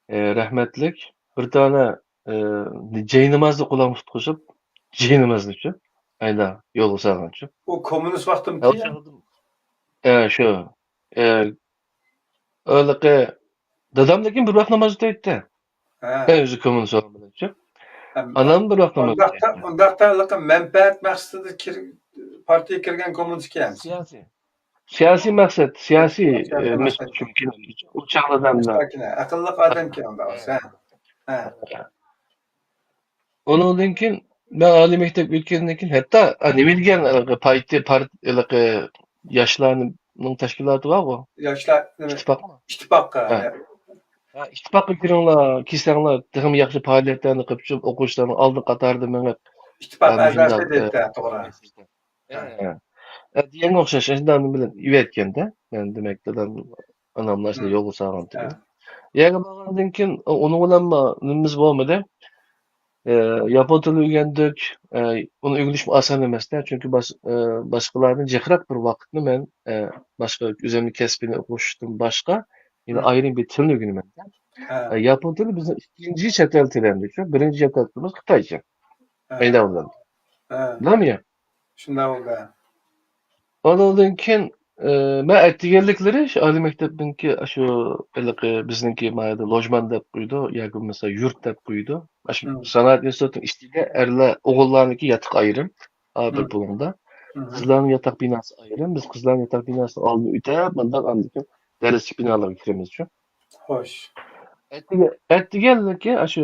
rahmetlik bir tane cey namazı kulağımı tutuşup cey namazını şu. Ayda yolga sağan şu. O komünist vaxtım ki şu. Öyle ki dadam da kim bir vaxt namazı deydi. Özü komünist olan bilen şu. Anam bir vaxt namazı deydi. Ondaqda menfaat maqsadida partiya kirgan komünist ki. Siyasi maksat, siyasi çünkü uçaklardan da. Akıllı adam ki onda olsa. Onun için ben Ali mektep ülkesinden hatta ne bilgen parti yaşlarını tashkiloti bor-ku. Yoshlar nima? İttifaqmi? İttifaqqa. Ha. Ha, ittifaqqa kiringlar, kelsanglar, texmi yaxshi faoliyatlarni qilib chiqib, o'quvchilarni oldin qatorida mengib, İttifaq shundoq a'zosi deydi, to'g'ri. deganga o'xshash shundan bilan ivetganda, men demak dadam anamlar shunday yo'lga solgan Ha. yerga borgandan keyin uni bilan nimamiz bo'lmadi. Yapon tili o'rgandik. Uni o'rganish oson emasda, chunki boshqalardan jiqroq bir vaqtni men boshqa o'zimni kasbini o'qishdan boshqa yine ayrim bir tilni o'rganaman. Ha. Yapon tili bizim ikinci chet el tilimiz. Birinci chet el tilimiz Xitoycha. Ayda bilan. Ha. Bilami? Shunday bo'ldi. Ondan keyin men aytganliklari shu oliy maktabniki shu bizniki mayda lojman deb qo'ydi yoki bo'lmasa yurt deb qo'ydi. Shu sanoat institutining ichida erlar o'g'illarniki yotiq ayrim. Bir bo'lganda. Qizlarning yotoq binosi ayrim. Biz qizlarning yotoq binosini oldin o'tab, bundan andikin darslik binolarga kiramiz shu. Xo'sh. Aytganliki shu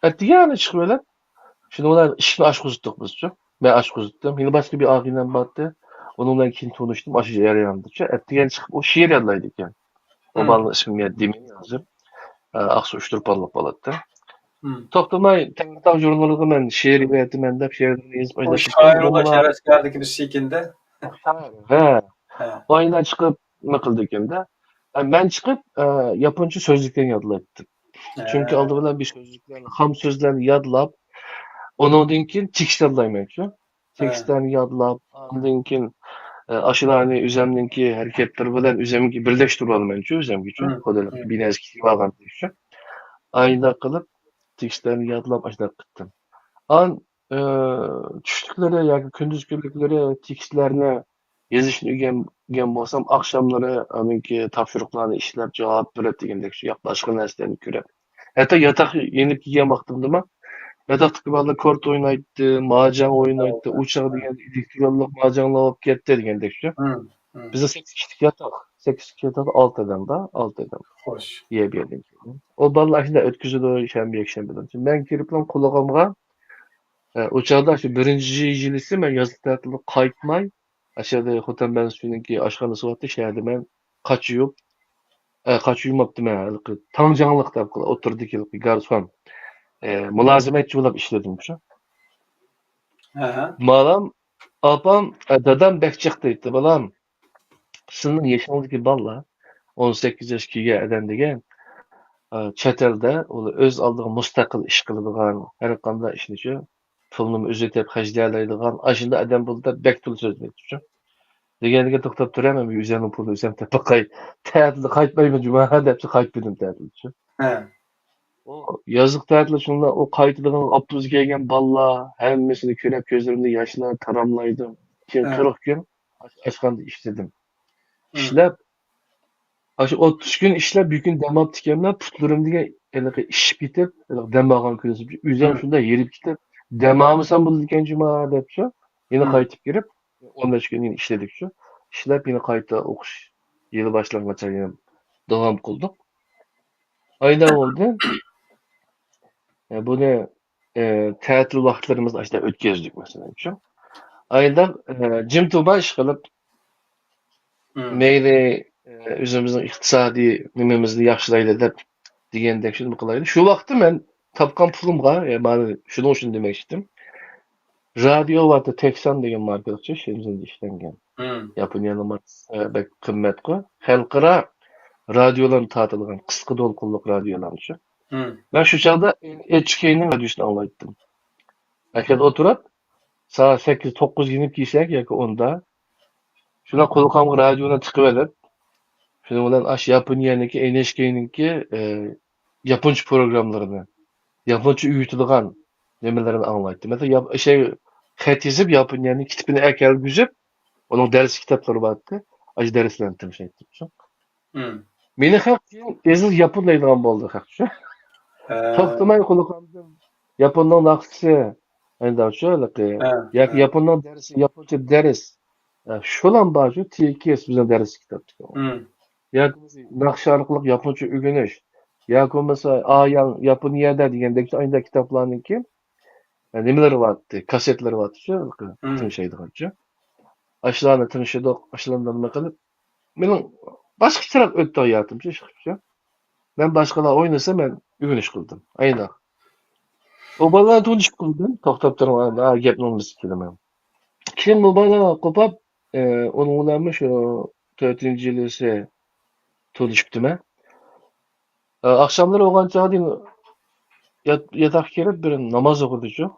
aytgani chiqib olib, shuni ular ishni oshqizdik bizcha. Ben oshqizdim. Yine başka bir ağabeyden baktı. Onunla keyin tanıştım. Aşı yarayandırça. Ettigen çıkıp o şiir yazılaydı iken. O balın ismini Demin yazıp. Aksu Üçtürpanlık balattı. Toxtamay Tağ jurnalında men şiir evetdim, men dep şiirlerini yazıp O paylaştım. şair ola şerefkardaki bir şekilde. He. Oyundan çıkıp ne kıldı iken de. Ben çıkıp Japonca sözlüklerini yazılaydım. Çünkü aldı bilen bir sözlüklerini, ham sözlerini yazılap, ondan keyin tekstlayman şu. Tekstlerini yazılap, ondan keyin aşılarını üzemdeki hareketleri bilen üzemki birleştirip alman şu üzemki şu. Kodalap binez kitip algan şu. Ayda kılıp tekstlerini yazılap aşılar gittim. An düştükleri yani gündüz günlükleri tekstlerini yazışını öğrengen bolsam akşamları onunki tapşırıklarını işlep cevap verip degендek şu yaklaşık neslerini görüp. Hatta yatak yenip giyen baktımda mı? Yataktaki balda kort oynaydı, macan oynaydı, uçağı degen elektronluk macanla alıp gitti degендek şu. Bizde 8 kişilik yatak. 8 kişilik yatak 6 adam da 6 adam. Hoş. Diye bir yerden. O ballar şimdi ötküzülü şembe ekşembedim. Şimdi ben kirip lan kulağımga uçağda şu birinci jilisi ben yazık tatili kayıtmay. Aşağıda hotel ben suyunki aşkanısı vardı şehirde ben kaçıyıp kaçıyımaptım ben. Tam canlılık da oturdu ki garson. Mülazimetçi olup işledim şu. Malam apam dadam bek çıktıydı balam. Senin yaşındaki balla 18 yaş kiye eden degen chet elde öz aldığı müstakil iş kıladigan her qanday ishni shu pulni o'zi deb hajlaydigan ashunda adam bo'ldi bek pul so'zlaydi shu deganiga to'xtab turaman o'zimning pulni o'zim tepaqay ta'tilga qaytmayman juma deb qaytdim ta'til shu o yoziq ta'til shunda o qaytadigan avtobus kelgan balla hammasini ko'rib ko'zlarimda yoshlar taramlaydi keyin 40 kun ashqanda ishladim ishlab Aşı 30 gün işlep bir gün demap dikemler putlarım diye işip gitip demağan kırısı üzerine şunda yerip gitip demağımı sen bulduk diken cuma dep şu yine kayıtıp girip 15 gün yine işledik şu işlep yine kayıtta okuş yılı başlangıç yine devam kıldık ayda oldu bu ne teatro vakitlerimiz işte ötkezdik mesela şu ayda Jim Tuba iş kılıp meyli özümüzün iqtisadi nimemizni yaxshilaydi deb degandek shuni qilaydi. Shu vaqtda men topgan pulimga, mana shuning uchun demoqchidim. Radio va Texan degan markachi Shenzenda ishlangan. Yaponiyaning markasi bek qimmatku. Xalqaro radiolarni ta'tilgan qisqa to'lqinliq radiolar shu. Men shu chaqda HK'ning radiosini anglaydim. Akada o'tirib, soat 8-9 yinib kiysak yoki 10da shuna qo'lqamga radioni tiqib olib Şunu olan Japonya'nınki, NHK'ninki Japonca programlarını, Japonca uyutulan nemelerini anlattı. Mesela xat yazıp Japonya'nın kitabını ekelgüzüp, onun ders kitapları vardı. Acı derslerini tanış ettim. Meni haq ezil Japonlaydigan bo'ldi haq shu. To'xtamay qo'liqamdim. Japonning naqsi, endi shu yoki Japonning dersi, Japoncha ders. Shulan baju TKS bizning ders kitapti. Yoki naqsharliqlik Japoncha o'rganish yoki bo'lmasa Yaponiyada degandek ayda kitoblarniki nimalari bordi, kasetlari bordi shu tinchaydigancha. Ashlarni tinchidik, ashlarni nima qilib Benim başkaçarak öttü hayatım. Ben başkalar oynasa ben ügünüş kıldım. Aynen. O bala tunç kıldım. Toktap durma. Daha gepni olması kelimem. Kim bu bala kopap onun ulanmış o 4. lise tunçtum ben. Akşamları oğlan çağırdı. Yatak kerip bir namaz okudu şu.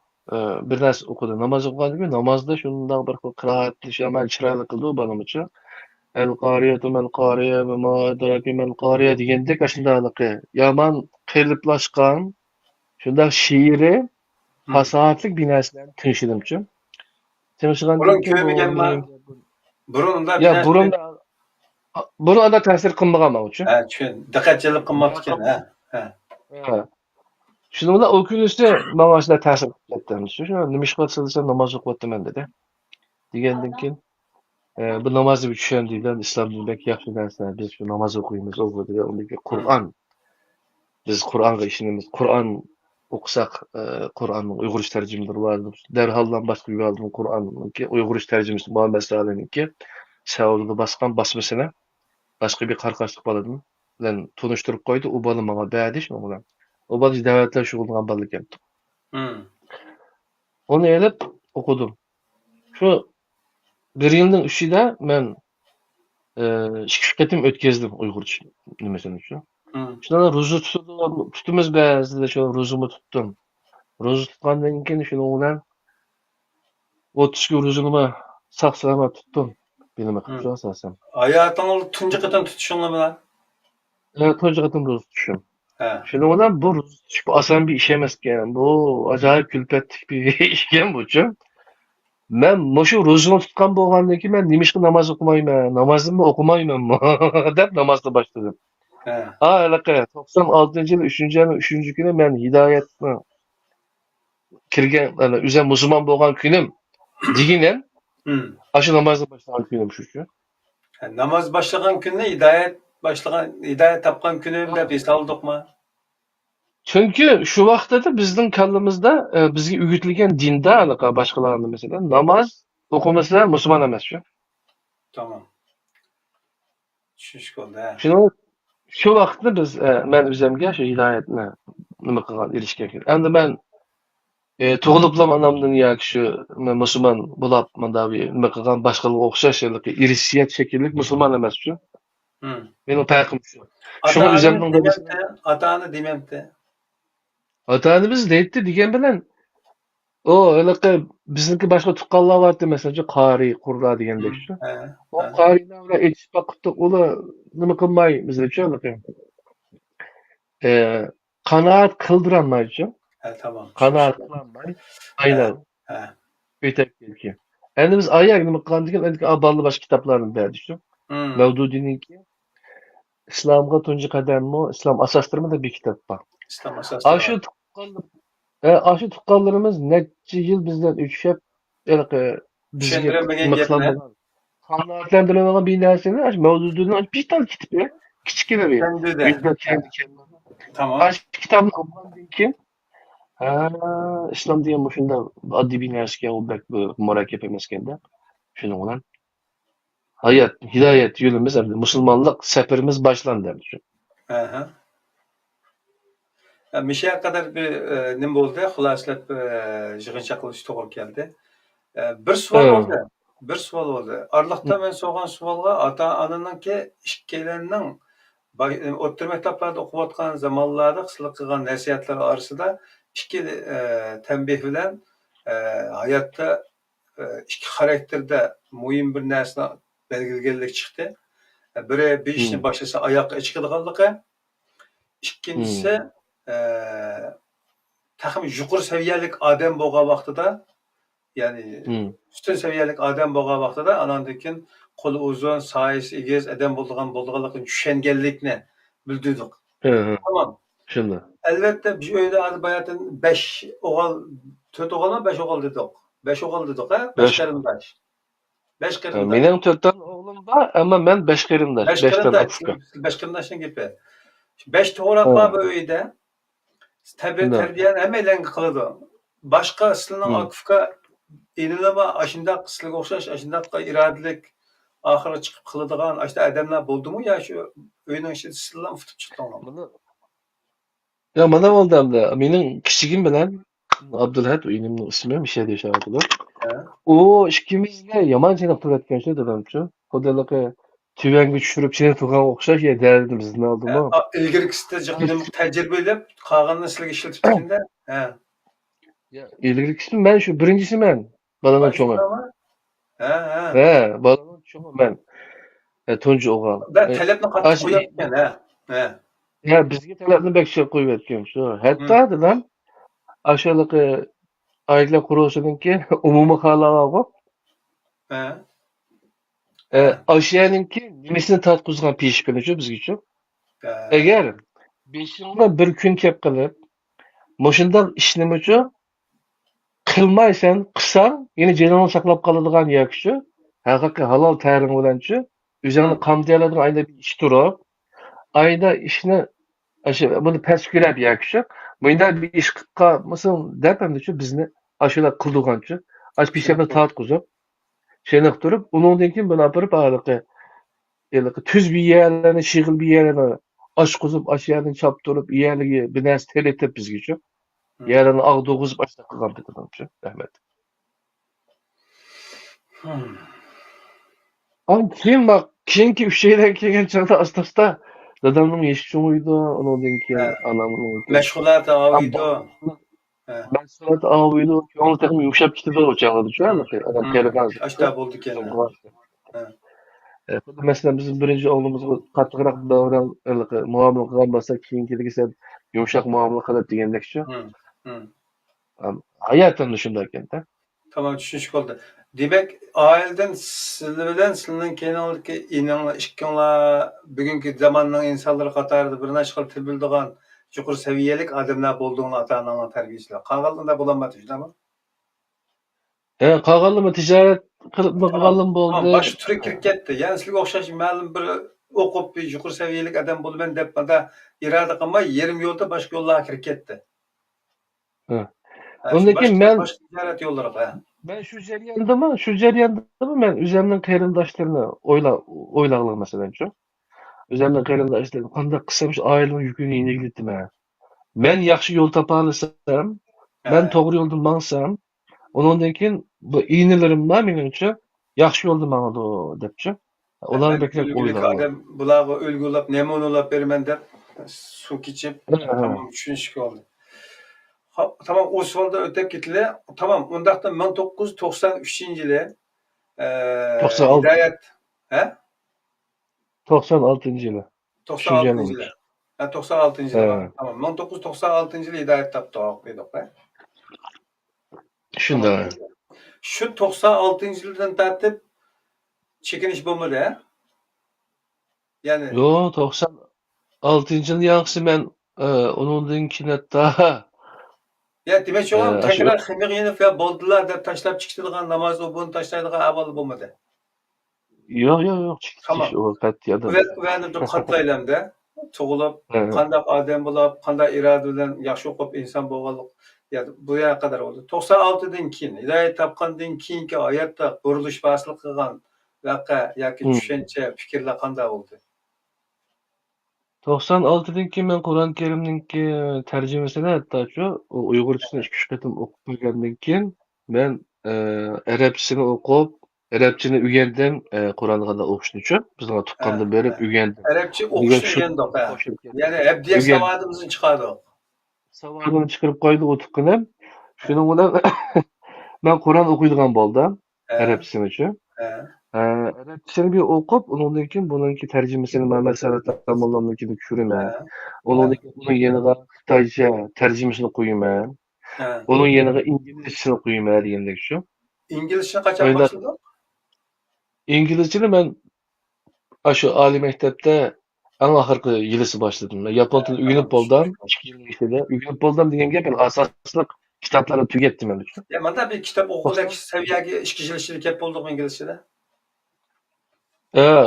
Bir ders okudu. Namaz okudu gibi namazda şundan bir kıraatli şey amel çıraylı kıldı o bana mıçı. El qariyetu mel qariye ve ma edrake mel qariye degende aşındalıkı. Yaman kılıplaşkan şunda şiiri Hı. fasahatlik binasidan tinşidimçi. Tinşigandan Burun keyin bu kömegen mening ma? Burunda bir ya narsa. buni da ta'sir qilmaganman uchun. Ha, düşün. Dikkat celip kılmak için. Ha. Ha. Ha. Şunu bilan o kun üstü manga shunday ta'sir qilib ketdi. Shu nima ish qilsa desam namoz o'qiyapman dedi. Degandan keyin bu namozni bir tushundim. Islomda bek yaxshi narsa. Biz shu namoz o'qiymiz, o'qiydi. Undan keyin Hı. Qur'on. Biz Qur'onga ishonamiz. Qur'on o'qisak, Qur'onning Uyg'urcha tarjimalari bor. Darholdan boshqa yuvaldim Qur'onniki Uyg'urcha tarjimasi Muhammad Salih'ninki. Saudiyada basqan basmasini boshqa bir qarqashlik boladan bilan tunishtirib qo'ydi. U bola menga berdi shu bilan. O bola da'vatlar shug'ullangan bola ekan. Hı. Onu elip okudum. Şu bir yılın içinde ben iki ketim ötkezdim Uygurca mesela şu. Hı. Şuna da ruzu tutumuz bazıda şu ruzumu tuttum. Ruzu tutkandan keyin şunu olan 30 gün ruzumu sağ selamet tuttum. Benim Hı. akıbı asasen. Hayatın tunca katan tutuşunla mı lan? Evet, önce katım ruzu tutuşum. Ha. Şimdi olan bu ruzu tutuş bu asan bir iş emesken. Bu acayip külpetlik bir işken bu çünkü. Ben moşu rozunu tutkan bolgandan keyin men nimişki namaz okumayman, namazımı okumayman dep namazga başladım. Ha. Ha anaqa 96 yıl 3. günü men hidayetni kirgen ana üzem musulmon bo'lgan kunim deginen Hı. aşı namazga başlagan kunim şu. Ha, namaz başlagan günde hidayet tapkan günüm de biz aldık mı? Çünkü şu vaqtda da bizning kallamizda bizga ügütülgen dinde anaqa başkalarını mesela namaz okumasa musulmon emas şu. Tamam. Şiş oldu ha. Şunu şu vaqtda biz men o'zimga shu hidoyatni nima qilgan erishgan. Endi men tug'iliblam onamdan yoki shu musulmon bo'lib mandavi nima qilgan boshqalarga o'xshash irsiyat shekillik musulmon emas shu. Hı. Mening farqim shu. Shuni Ata-anı o'zimning dadasini dememde, ata-anı dememde. ota-onamiz deydi degan bilan o anaqa bizniki boshqa tuqqanlar bor masalan qori qurra Hı. degandek shu. Ha. O Ha. qorilar bilan aytishib boqibdi ular nima qilmay bizga anaqa qanoat qildirolmaydi. Ha, tamam. Şiş. Qanoat qilolmay Ha. aynan Ha. ötekki. Endi biz ayak nima qilgan degan endi balli boshqa kitoblarni berdi shu. Hı. Mavdudiyninki islomga tunji qadammi islom asostirma deb bir kitob bor. İslam asasları var. Aşı tuqqanlarimiz necha yil bizdan o'tishib bizga Düşündüremegen nima gap ne? qilolmagan qanoatlantirmagan bir narsani ash mavdudiyni bir tal kitib kichkina bir Kendi de. yuzda Ha. Tamam. ash kitobni o'qigandan keyin ha islom degan bu shunda oddiy bir narsaga u murakkab emas ekanda shuning bilan hayat, hidayet yolumuz, yani Müslümanlık seferimiz başlandı demiş. Aha. Mişe kadar bir nim oldu. Xulaslab yig'incha qilish to'g'ri keldi. Bir savol Evet. oldu. Bir savol oldu. Arliqda men so'rgan savolga ota-onaningki ikkalarining o'rta maktablarda o'qiyotgan zamonlarda qilib qilgan nasihatlar orasida ikki tanbeh bilan hayotda ikki xarakterda muhim bir narsa belgilaganlik chiqdi. Biri bir ishni boshlasa oyoqqa chiqadiganligi, ikkinchisi taxmin yuqori saviyalik odam bo'lgan vaqtida, ya'ni ustun saviyalik odam bo'lgan vaqtida anandan keyin qo'li uzun, soyasi egiz odam bo'lganligini tushunganlikni bildirdik. Tamam. Şimdi. Albatta biz uyda bayatın 5 o'g'il, 4 o'g'il mi 5 o'g'il dedik. 5 o'g'il dedik ha? 5 qarindosh. 5 qarindosh. Benim 4 tane oğlum var ama ben 5 qarindosh. 5 5 tane qarindosh. apuşka. 5 qarindoshning gapi. 5 to'g'raqlar bu uyda tarbiyani hammalarga qiladi. Boshqa sizlarning akifga inilama ashundaq sizlarga o'xshash ashundaq irodalik ahırı çıkıp kılıdıgan işte adamlar buldu mu ya şu öyünün içinde sıllam tutup çıktın mı? Mana ya mana oldu hamda. Mening kichigim bilan Abdulhat o'yinimning ismi bir şey deyishardilar. He. O ikkimizga yomon chiniqtirayotgan shu dadamchi. Xudolarga tuvanga tushirib chiniqtirgan o'xshash ya dardimizni oldimi? İlgirikisi de tecrübeyle kağanını silgi işletip dikinde. He. Ya ilgili ben şu birincisi ben. Baladan Baş çoğu. ama. He. He, baladan çoğu ben. Tuncu oğlan. Ben talepni katı Aş, koyarken he. He. ya bizge talabını bekçe koyuverken şu. Hatta dedim aşağılıkı aile kuruluşununki umumi halağı var. He. He. Aşağınınki nimisini tartqızgan peşik günü şu bizge şu. He. Eğer beşinda bir gün kep kılıp mushundaq ishni uchun qilmaysan, qilsang, yine canını saqlab qoladigan yoki haqiqiy halol ta'lim bilanchi o'zingni qamday oladigan ayda bir ish turib, ayda ishni buni past ko'rab yoki bunda bir ish qilmasin deb hamda bizni ashular qildiganchi peshobni tortqizib sheni turib, undan keyin buni olib tuz bir yerlarni, shig'il bir yerlarni oshqizib, yerni choptirib, yerligi bir narsa teletib bizgacha. Yerlerini ağdığız başta kılgan bir adamcı. Rahmet. Ama keyin bak, keyinki üç şeyden kelgan chog'da asta-asta dadamning eshituviydi, undan keyin anamning Meşgulat avıydı. mas'uliyat aviydi, ko'ngli taqim yumshab ketdi o'chog'ida tushunarli. Adam telefon. Ashta bo'ldi ekan. Masalan, bizim birinchi o'g'limizga qattiqroq davran muomala qilgan bo'lsak, keyingilarga sen yumshoq muomala qilib degandekchi. Hayatımda shunday ekan-da. Tamam, tushunishib qoldi. Demak, oiladan sizlar bilan sizning keyingi ininglar, ikkinglar bugungi zamonning insonlari qatorida bir narsa qilib til bildigan yuqori saviyalik odamlar bo'ldinglar, ota-onalar tarbiyachilar. Qolganlarda bo'lamadi, shundaymi? Qolganlar tijorat qilib qolgan bo'ldi. Tamam, boshqa turi kirib ketdi. Ya'ni sizga o'xshash ma'lum bir o'qib bir yuqori saviyalik odam bo'laman deb bada iroda qilmay, yarim yo'lda boshqa yo'llarga kirib ketdi. Ondan keyin men tijorat yo'llariga. Ben şu jarayondami men o'zimning qarindoshlarni o'ylag'lim masalan shu. O'zimning qarindoshlarni qanday qilsam shu oilaning yukini yengillatman. Men yaxshi yo'l topa olsam, men to'g'ri yo'lda mansam, undan keyin bu iynilarim bor meningcha yaxshi yo'lda mangdi debchi. Ular beklab o'ylag'lim. Bularga o'lgulab, nemonolab beraman deb suv kechib, tamam tushunishga oldi. Tamam, Osmanlı'da ötep gittiler. Tamam, ondaqda 1993-yılı Hidayet. He? 96 yılı. 96 yılı. 96 yılı. Tamam, 1996 yılı Hidayet tapdı. Şunda. Şu 96 yıldan tartip çekiniş bulmadı he? Yani. Yo, 96 yılı yanlısı ben onundan daha Ya demek ki oğlum tekrar ximir yenip ya boldular deb taşlap çıktıdığan namaz o bunu taşlaydıgan avalı bulmadı. Yok. Tamam. O qat'iyadan. Ve bir qatlaylamda çoğulup, qandaq adam bo'lib, qanday irada bilan yaxshi o'qib inson bo'lganlik. Ya bu yerga qadar oldu. 96dan keyin, hidayat topgandan keyingi hayotda burilish baslik qilgan vaqa yoki tushuncha, fikrlar qanday oldu? 96'dan keyin men Qur'on Karimninki tarjimasini hattochu Uyg'urchasini 2-3 qatim o'qib qo'ygandan keyin men arabchasini o'qib, arabchani o'rgandim, Qur'onni qanday o'qishni uchun bizga tuqqandan berib o'rgandim. Arabcha o'qishni o'rgandik. Ya'ni abdiya savodimizni chiqardik. Savodimni chiqarib qo'ydik o'tiqqanim. Shuning bilan men Qur'on o'qiydigan bo'ldim, arabchasini uchun. Arabchasini bir o'qib, undan keyin buningki tarjimasini Muhammad sallallohu alayhi vasallamnikini ko'raman. Undan keyin uning yeniga Xitoycha tarjimasini qo'yaman. Uning yeniga inglizchasini qo'yaman degandek shu. İngilizce qachon boshlading? İngilizchani men shu oliy maktabda eng oxirgi yilisi boshladim. Yapon tilini o'rganib bo'ldim, 2 yil ichida. O'rganib bo'ldim degan gap asosli kitoblarni tugatdim men uchun. Ya mana bir kitap o'quvdagi saviyaga 2 yil ishtirok etib bo'ldik inglizchada.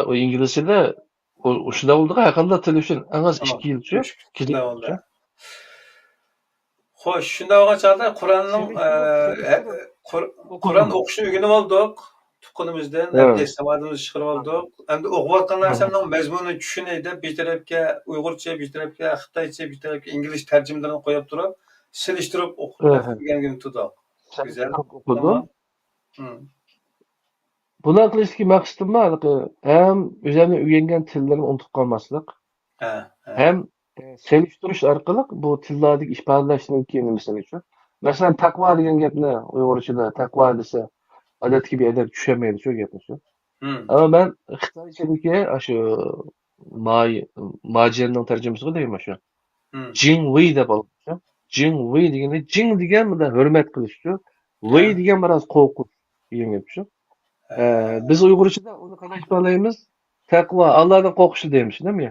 O İngilizce'de o şunda oldu ha yakında televizyon en az 2 yılçı. Hoş, şunda olgan çağda Kur'an o'qishni o'rganib oldik. tuqqunimizdan Evet. hem istimadımızı chiqarib oldik. Endi o'qiyotgan narsamning mazmunini tushunay deb bir tarafga Uyg'urcha, bir tarafga Xitoycha, bir tarafga ingliz tarjimalarini qo'yib turib, silishtirib o'qib o'qiganga turdik. Güzel. Okudum. Tamam. Hı. Buna qilishki maqsadim hem üzerine öğrengen tillerini unutup kalmaslık, He, he. hem seliştiriş arkalık bu tillardaki ifadeleştiğinin kendimizden için. Mesela takva degan gapni Uyg'urchada takva desa odatga bir edeb tushunmaydi shu gapni shu. Hı. Ama ben Xitoychadagi shu mojianning tarjimasiga deyman shu. Hı. Jing Wei deb olibdi. Jing Wei degani jing degan bilan hurmat qilish shu. Wei degan biroz qo'rquv degan gap shu. Biz Uyg'urchada uni qanday ifodalaymiz? Taqvo, Allohdan qo'rqish deymiz, nima?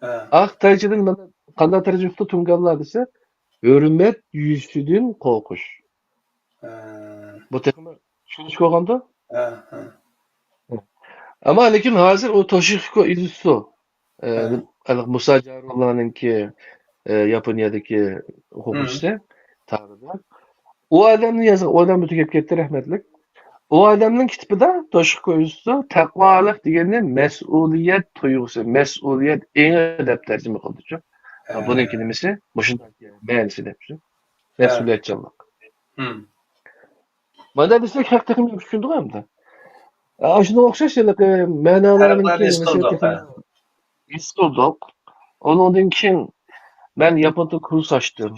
He. Xitoychadan qanday tarjima qilib tunganlar desa, hurmat yuzsidan qo'rqish. He. Bu texmi tushunish bo'lganda? He, he. Ama lekin hozir o Toshiko Izuzu Musa Jarullah'ınki Yaponiyadaki hukukçusu tarihde. O adamın yazı, o adam bütün hep gitti rahmetlik. O adamın kitabında Toshiko Izuzu takvalık diyenin mesuliyet duygusu, mesuliyet en dep tercüme kıldı. Bunun kelimesi başındaki mealisi depsi. Mesuliyetçilik. Bana desek hak takımı düşündük hem de. Şuna okşaş manalarınki his kıldık. Ondan keyin ben Japonda kurs açtım.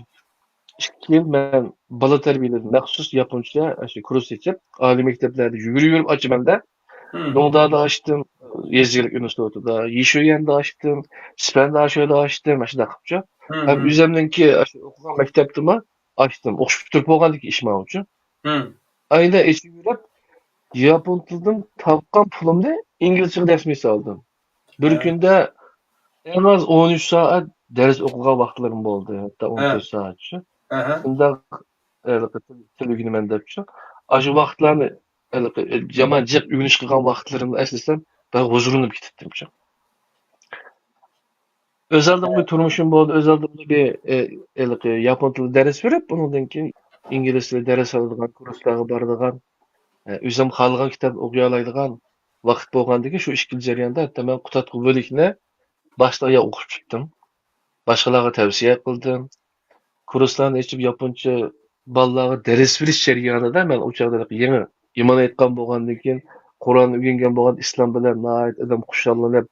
İki yıl ben bala terbiyeledim. Maxsus Japonca kurs seçip Ali mekteplerde yürüyorum açım da. Nongda'da açtım. Yazıcılık Üniversitesi'nde. Yishuyan'da açtım. Spendaşo'da açtım. Aşıda kapça. Hem üzerindeki okugan mekteptimi açtım. Okşup Türk olgandaki işim için. Ayda eşi yürüp Japon tilden tapkan pulumda İngilizce dersmesi aldım. Bir günde en az 13 saat ders okugan vaqtlarim bo'ldi. Hatta 14 saatçi. Shunda til o'rganaman debchi. Shu vaqtlarni jamoat jiq o'rganish qilgan vaqtlarimni eslasam, ben huzurinib ketibdim. Özellikle bir turmuşum bo'ldi. Özellikle bir yapon tili ders verip, bundan keyin ingliz tili ders aladigan, kurslarga boradigan, o'zim xohlagan kitob o'qiy oladigan vaqt bo'lgandiki, shu ikkinchi jarayonda hatto men qutatqu bo'likni başta ya o'qib chiqdim. Boshqalarga tavsiya qildim. Kurslarni ichib yaponcha bolalarga dars berish jarayonida men o chaqda yangi iymon aytgan bo'lgandan keyin Qur'onni o'rgangan bo'lgan islom bilan adam xushallanib,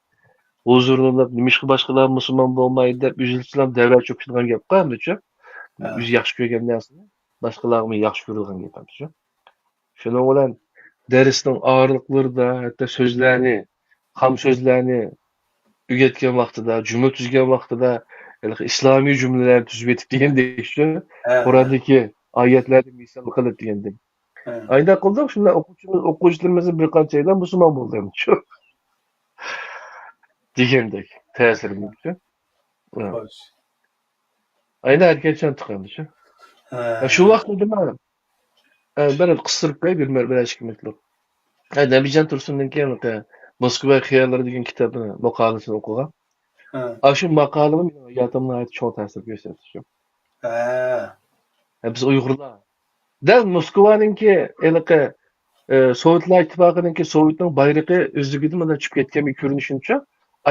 huzurlanib, nimishqa boshqalar musulmon bo'lmaydi deb üzülsizlar davra cho'kishgan gap qilamiz-ku. O'zi yaxshi ko'rgan narsani boshqalarga yaxshi ko'rgan gap qilamiz-ku. Shuning bilan darsning og'irliklarida, hatto so'zlarni, ham so'zlarni üretken vaxtıda, cümle tüzgen vaxtıda İslami cümleler tüzüp etip degендek şu. Kur'an'daki ayetlerde misal kılıp degendim. Aynı kıldık. Şimdi okuyucularımızın bir kançayla Müslüman buldu. Şu. Degendek. Tesirim şu. Aynı erken tıkandı şu. Şu vaxtı değil mi? Ben kısırıp koy bilmem bir eşkimeklik. Nebican Tursun'un keyin Moskva Xiyarları degan kitobini maqolasini o'qigan. Shu maqola mening hayotimga cho'ng ta'sir ko'rsatdi. Biz Uyg'urlar. Dal Moskvaninki Sovetlar Ittifoqininki Sovetning bayrog'i o'zligidan mana tushib ketgan bir ko'rinishimcha,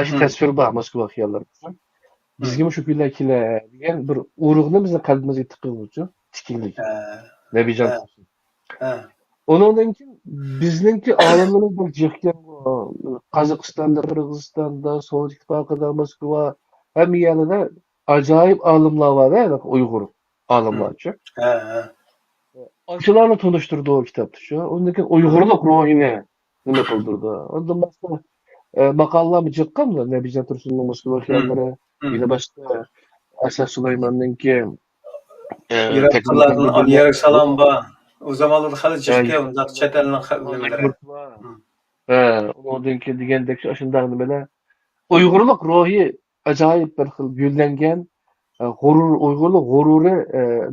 shu tasvir bor Moskva Xiyarlari. Bizga shu kunlar degan bir urug'ni bizning qalbimizga tiqiluvchi tikillik. Nebijan Tursun. Ondan keyin bizningki olimlarimiz bir jiqgan Qozog'istonda, Qirg'izistonda, Sovet Ittifoqida, Moskva hamma yerda ajoyib olimlar bor, Uyg'ur olimlarchi. Shularni tunishtirdi o kitobda shu. Undan keyin Uyg'urlik ruhini nima qildirdi. Undan boshqa maqolalar jiqqanmi? Nebijan Tursunning Moskva xiyallari, yana boshqa Asad Sulaymonninki Iraklılardan Aliyev Salamba. O zamanlarda hali jiqqa unda chet elning xabarlari. Ondan keyin degandek shunday nimalar Uyg'urlik ruhi ajoyib bir xil gullangan Uyg'urlik g'ururi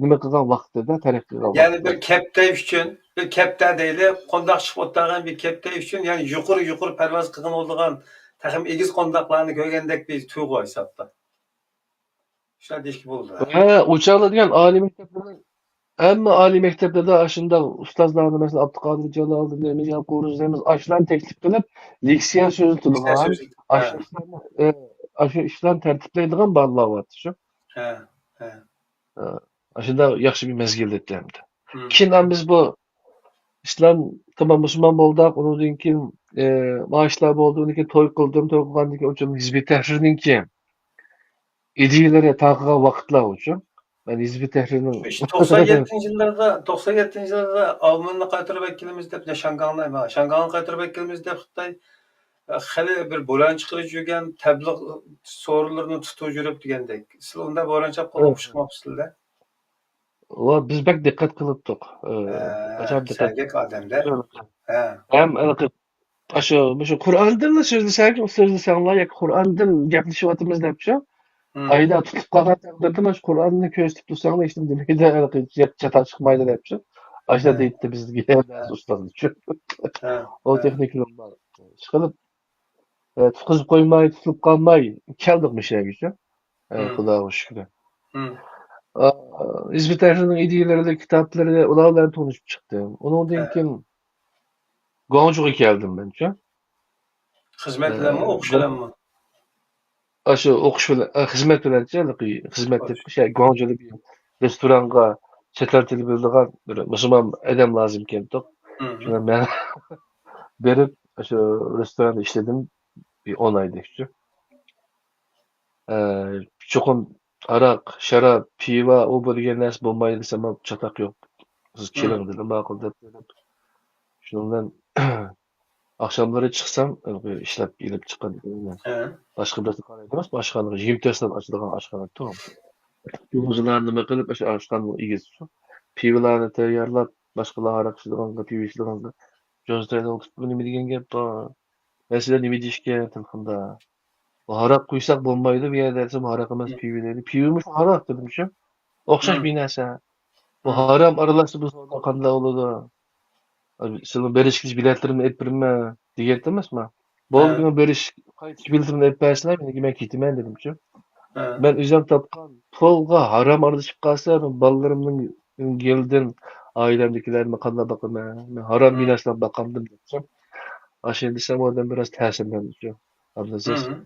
nima qilgan vaqtida tarixga qilgan. Yani bir keptay uchun, bir kepta deyli, qondaq chiqib o'tgan bir keptay uchun, yani yuqori parvoz qilgan bo'lgan, taxim egiz qondaqlarni ko'rgandek bir tuyg'u hisobda. Shunday deyishki bo'ldi. O'chaqlar degan oliy maktablardan Ama Ali mektepte aşında ustazlarını mesela Abdülkadir Celal'dı demiz, Yakup demiz, aşılan teklif kılıp leksiya sözü İşte tılgan, sözlük. aşı işlerini, aşı işlerini tertipleydiğin ballar var. Şu. He, he. E, aşında yaxşı bir mezgil ettiğimdi. Hı. Kinden biz bu İslam tamam Müslüman boldak, onun için maaşlar olduğunu ki toy kıldım, toy kılgan ki uçun Hizbi Tahrir'in ki idilere takığa vakitler uçun. Ben Hizbi Tahrir'in İşte 97 yıllarda Almanını qaytarıp ekilimiz dep Şanganlı, Şanganlı qaytarıp ekilimiz dep Xitay hali bir bolan chiqirib yurgan tabliğ so'rilarini tutib yurib degandek. Siz unda bolan chap qilib chiqmabsizlar. biz bek dikkat kılıptık. Acayip dikkat. Sergek odamlar. He. Hem şu Kur'an'dan da sözlüsen ya Kur'an'dan gaplashyapmiz depçi. Hı. Ayda tutup kalgan takdirde maş Kur'an'ını köstüp tutsan da işte demek de çata çıkmaydı depçi. Aşağı He. deyip de bizge bazı ustalar için. He. O teknikler var. Çıkılıp tutup koymay, tutup kalmay keldik bir şey gücü. Hı. Xudoga şükür. Hı. Hizmet Ehlinin ideyaları, kitapları, ularla tanışıp çıktım. Ondan He. keyin Goňjyga geldim bence. Xizmet bilen mi, okuş bilen mi? Aşı okuş bilen, hizmet bilen hizmet dep şey Goňjyda bir restoranga çetel tili bildiğin bir Müslüman adam lazım keldi. Hı hı. Şuna ben berip aşı restoranda işledim bir 10 ayda şu. Çokum arak, şarap, piva o bölge näs bolmaýdy desem çatak yok. Siz Hı. keling dedim, makul dep. Şundan akşamları çıksam işlep gelip çıkan He. başka bir aşxana emas, aşxana 20 yaşdan açılgan aşxana turum. Yolcular nima qilib o'sha aşxana egasi pivolarni tayyorlab, boshqalar aroq ichadigan, pivo ichadigan jo'zdiradi o'tib bu nima degan gap bor. Men sizlar nima deyishgan tilxinda. Bu aroq quysak bo'lmaydi, bu yerda desam aroq emas pivo deydi. Pivomish aroq dedimcha. O'xshash Hı. bir narsa. Bu Hı. haram aralashib biz qanday bo'ladi? Sizlar berishkiz biletlerimni aytib berma degan emasmi? Bo'ldi He. men berish qaytish biletimni aytib bersizlar, men ketaman dedimcha. He. Ben özüm tapkan polga haram aralashib qalsa, balalarimning geldim, ailemdekilerime qanday baqaman, men haram Hı. minasdan baqandim depsem. Aşağı desem oradan biraz ta'sirlandim. Abdulaziz, Hı.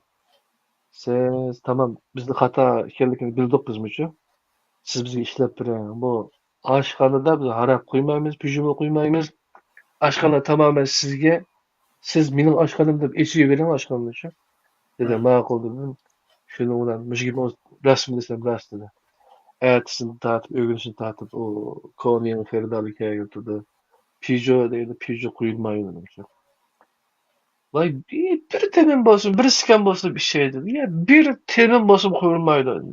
siz tamam bizni xata ekanligini bildik bizmichu. Siz bizga ishlab turing. Bu oshxonada biz haram qo'ymaymiz, pijama qo'ymaymiz. Oshxona tamoman sizga, siz mening oshxonam deb echivering oshxonani shu. Dedim, Hı. ma'qul dedim. Şunu ulan müşgibimiz rasm desem rast dedi. Ertesini tartıp, ögünsünü tartıp o Konya'nın Feridalı hikaye götürdü. Peugeot deydi, Peugeot kuyulmayı demiş. Vay bir temin basın, bir sken basın bir şey dedi. Ya bir temin basın kuyulmaydı.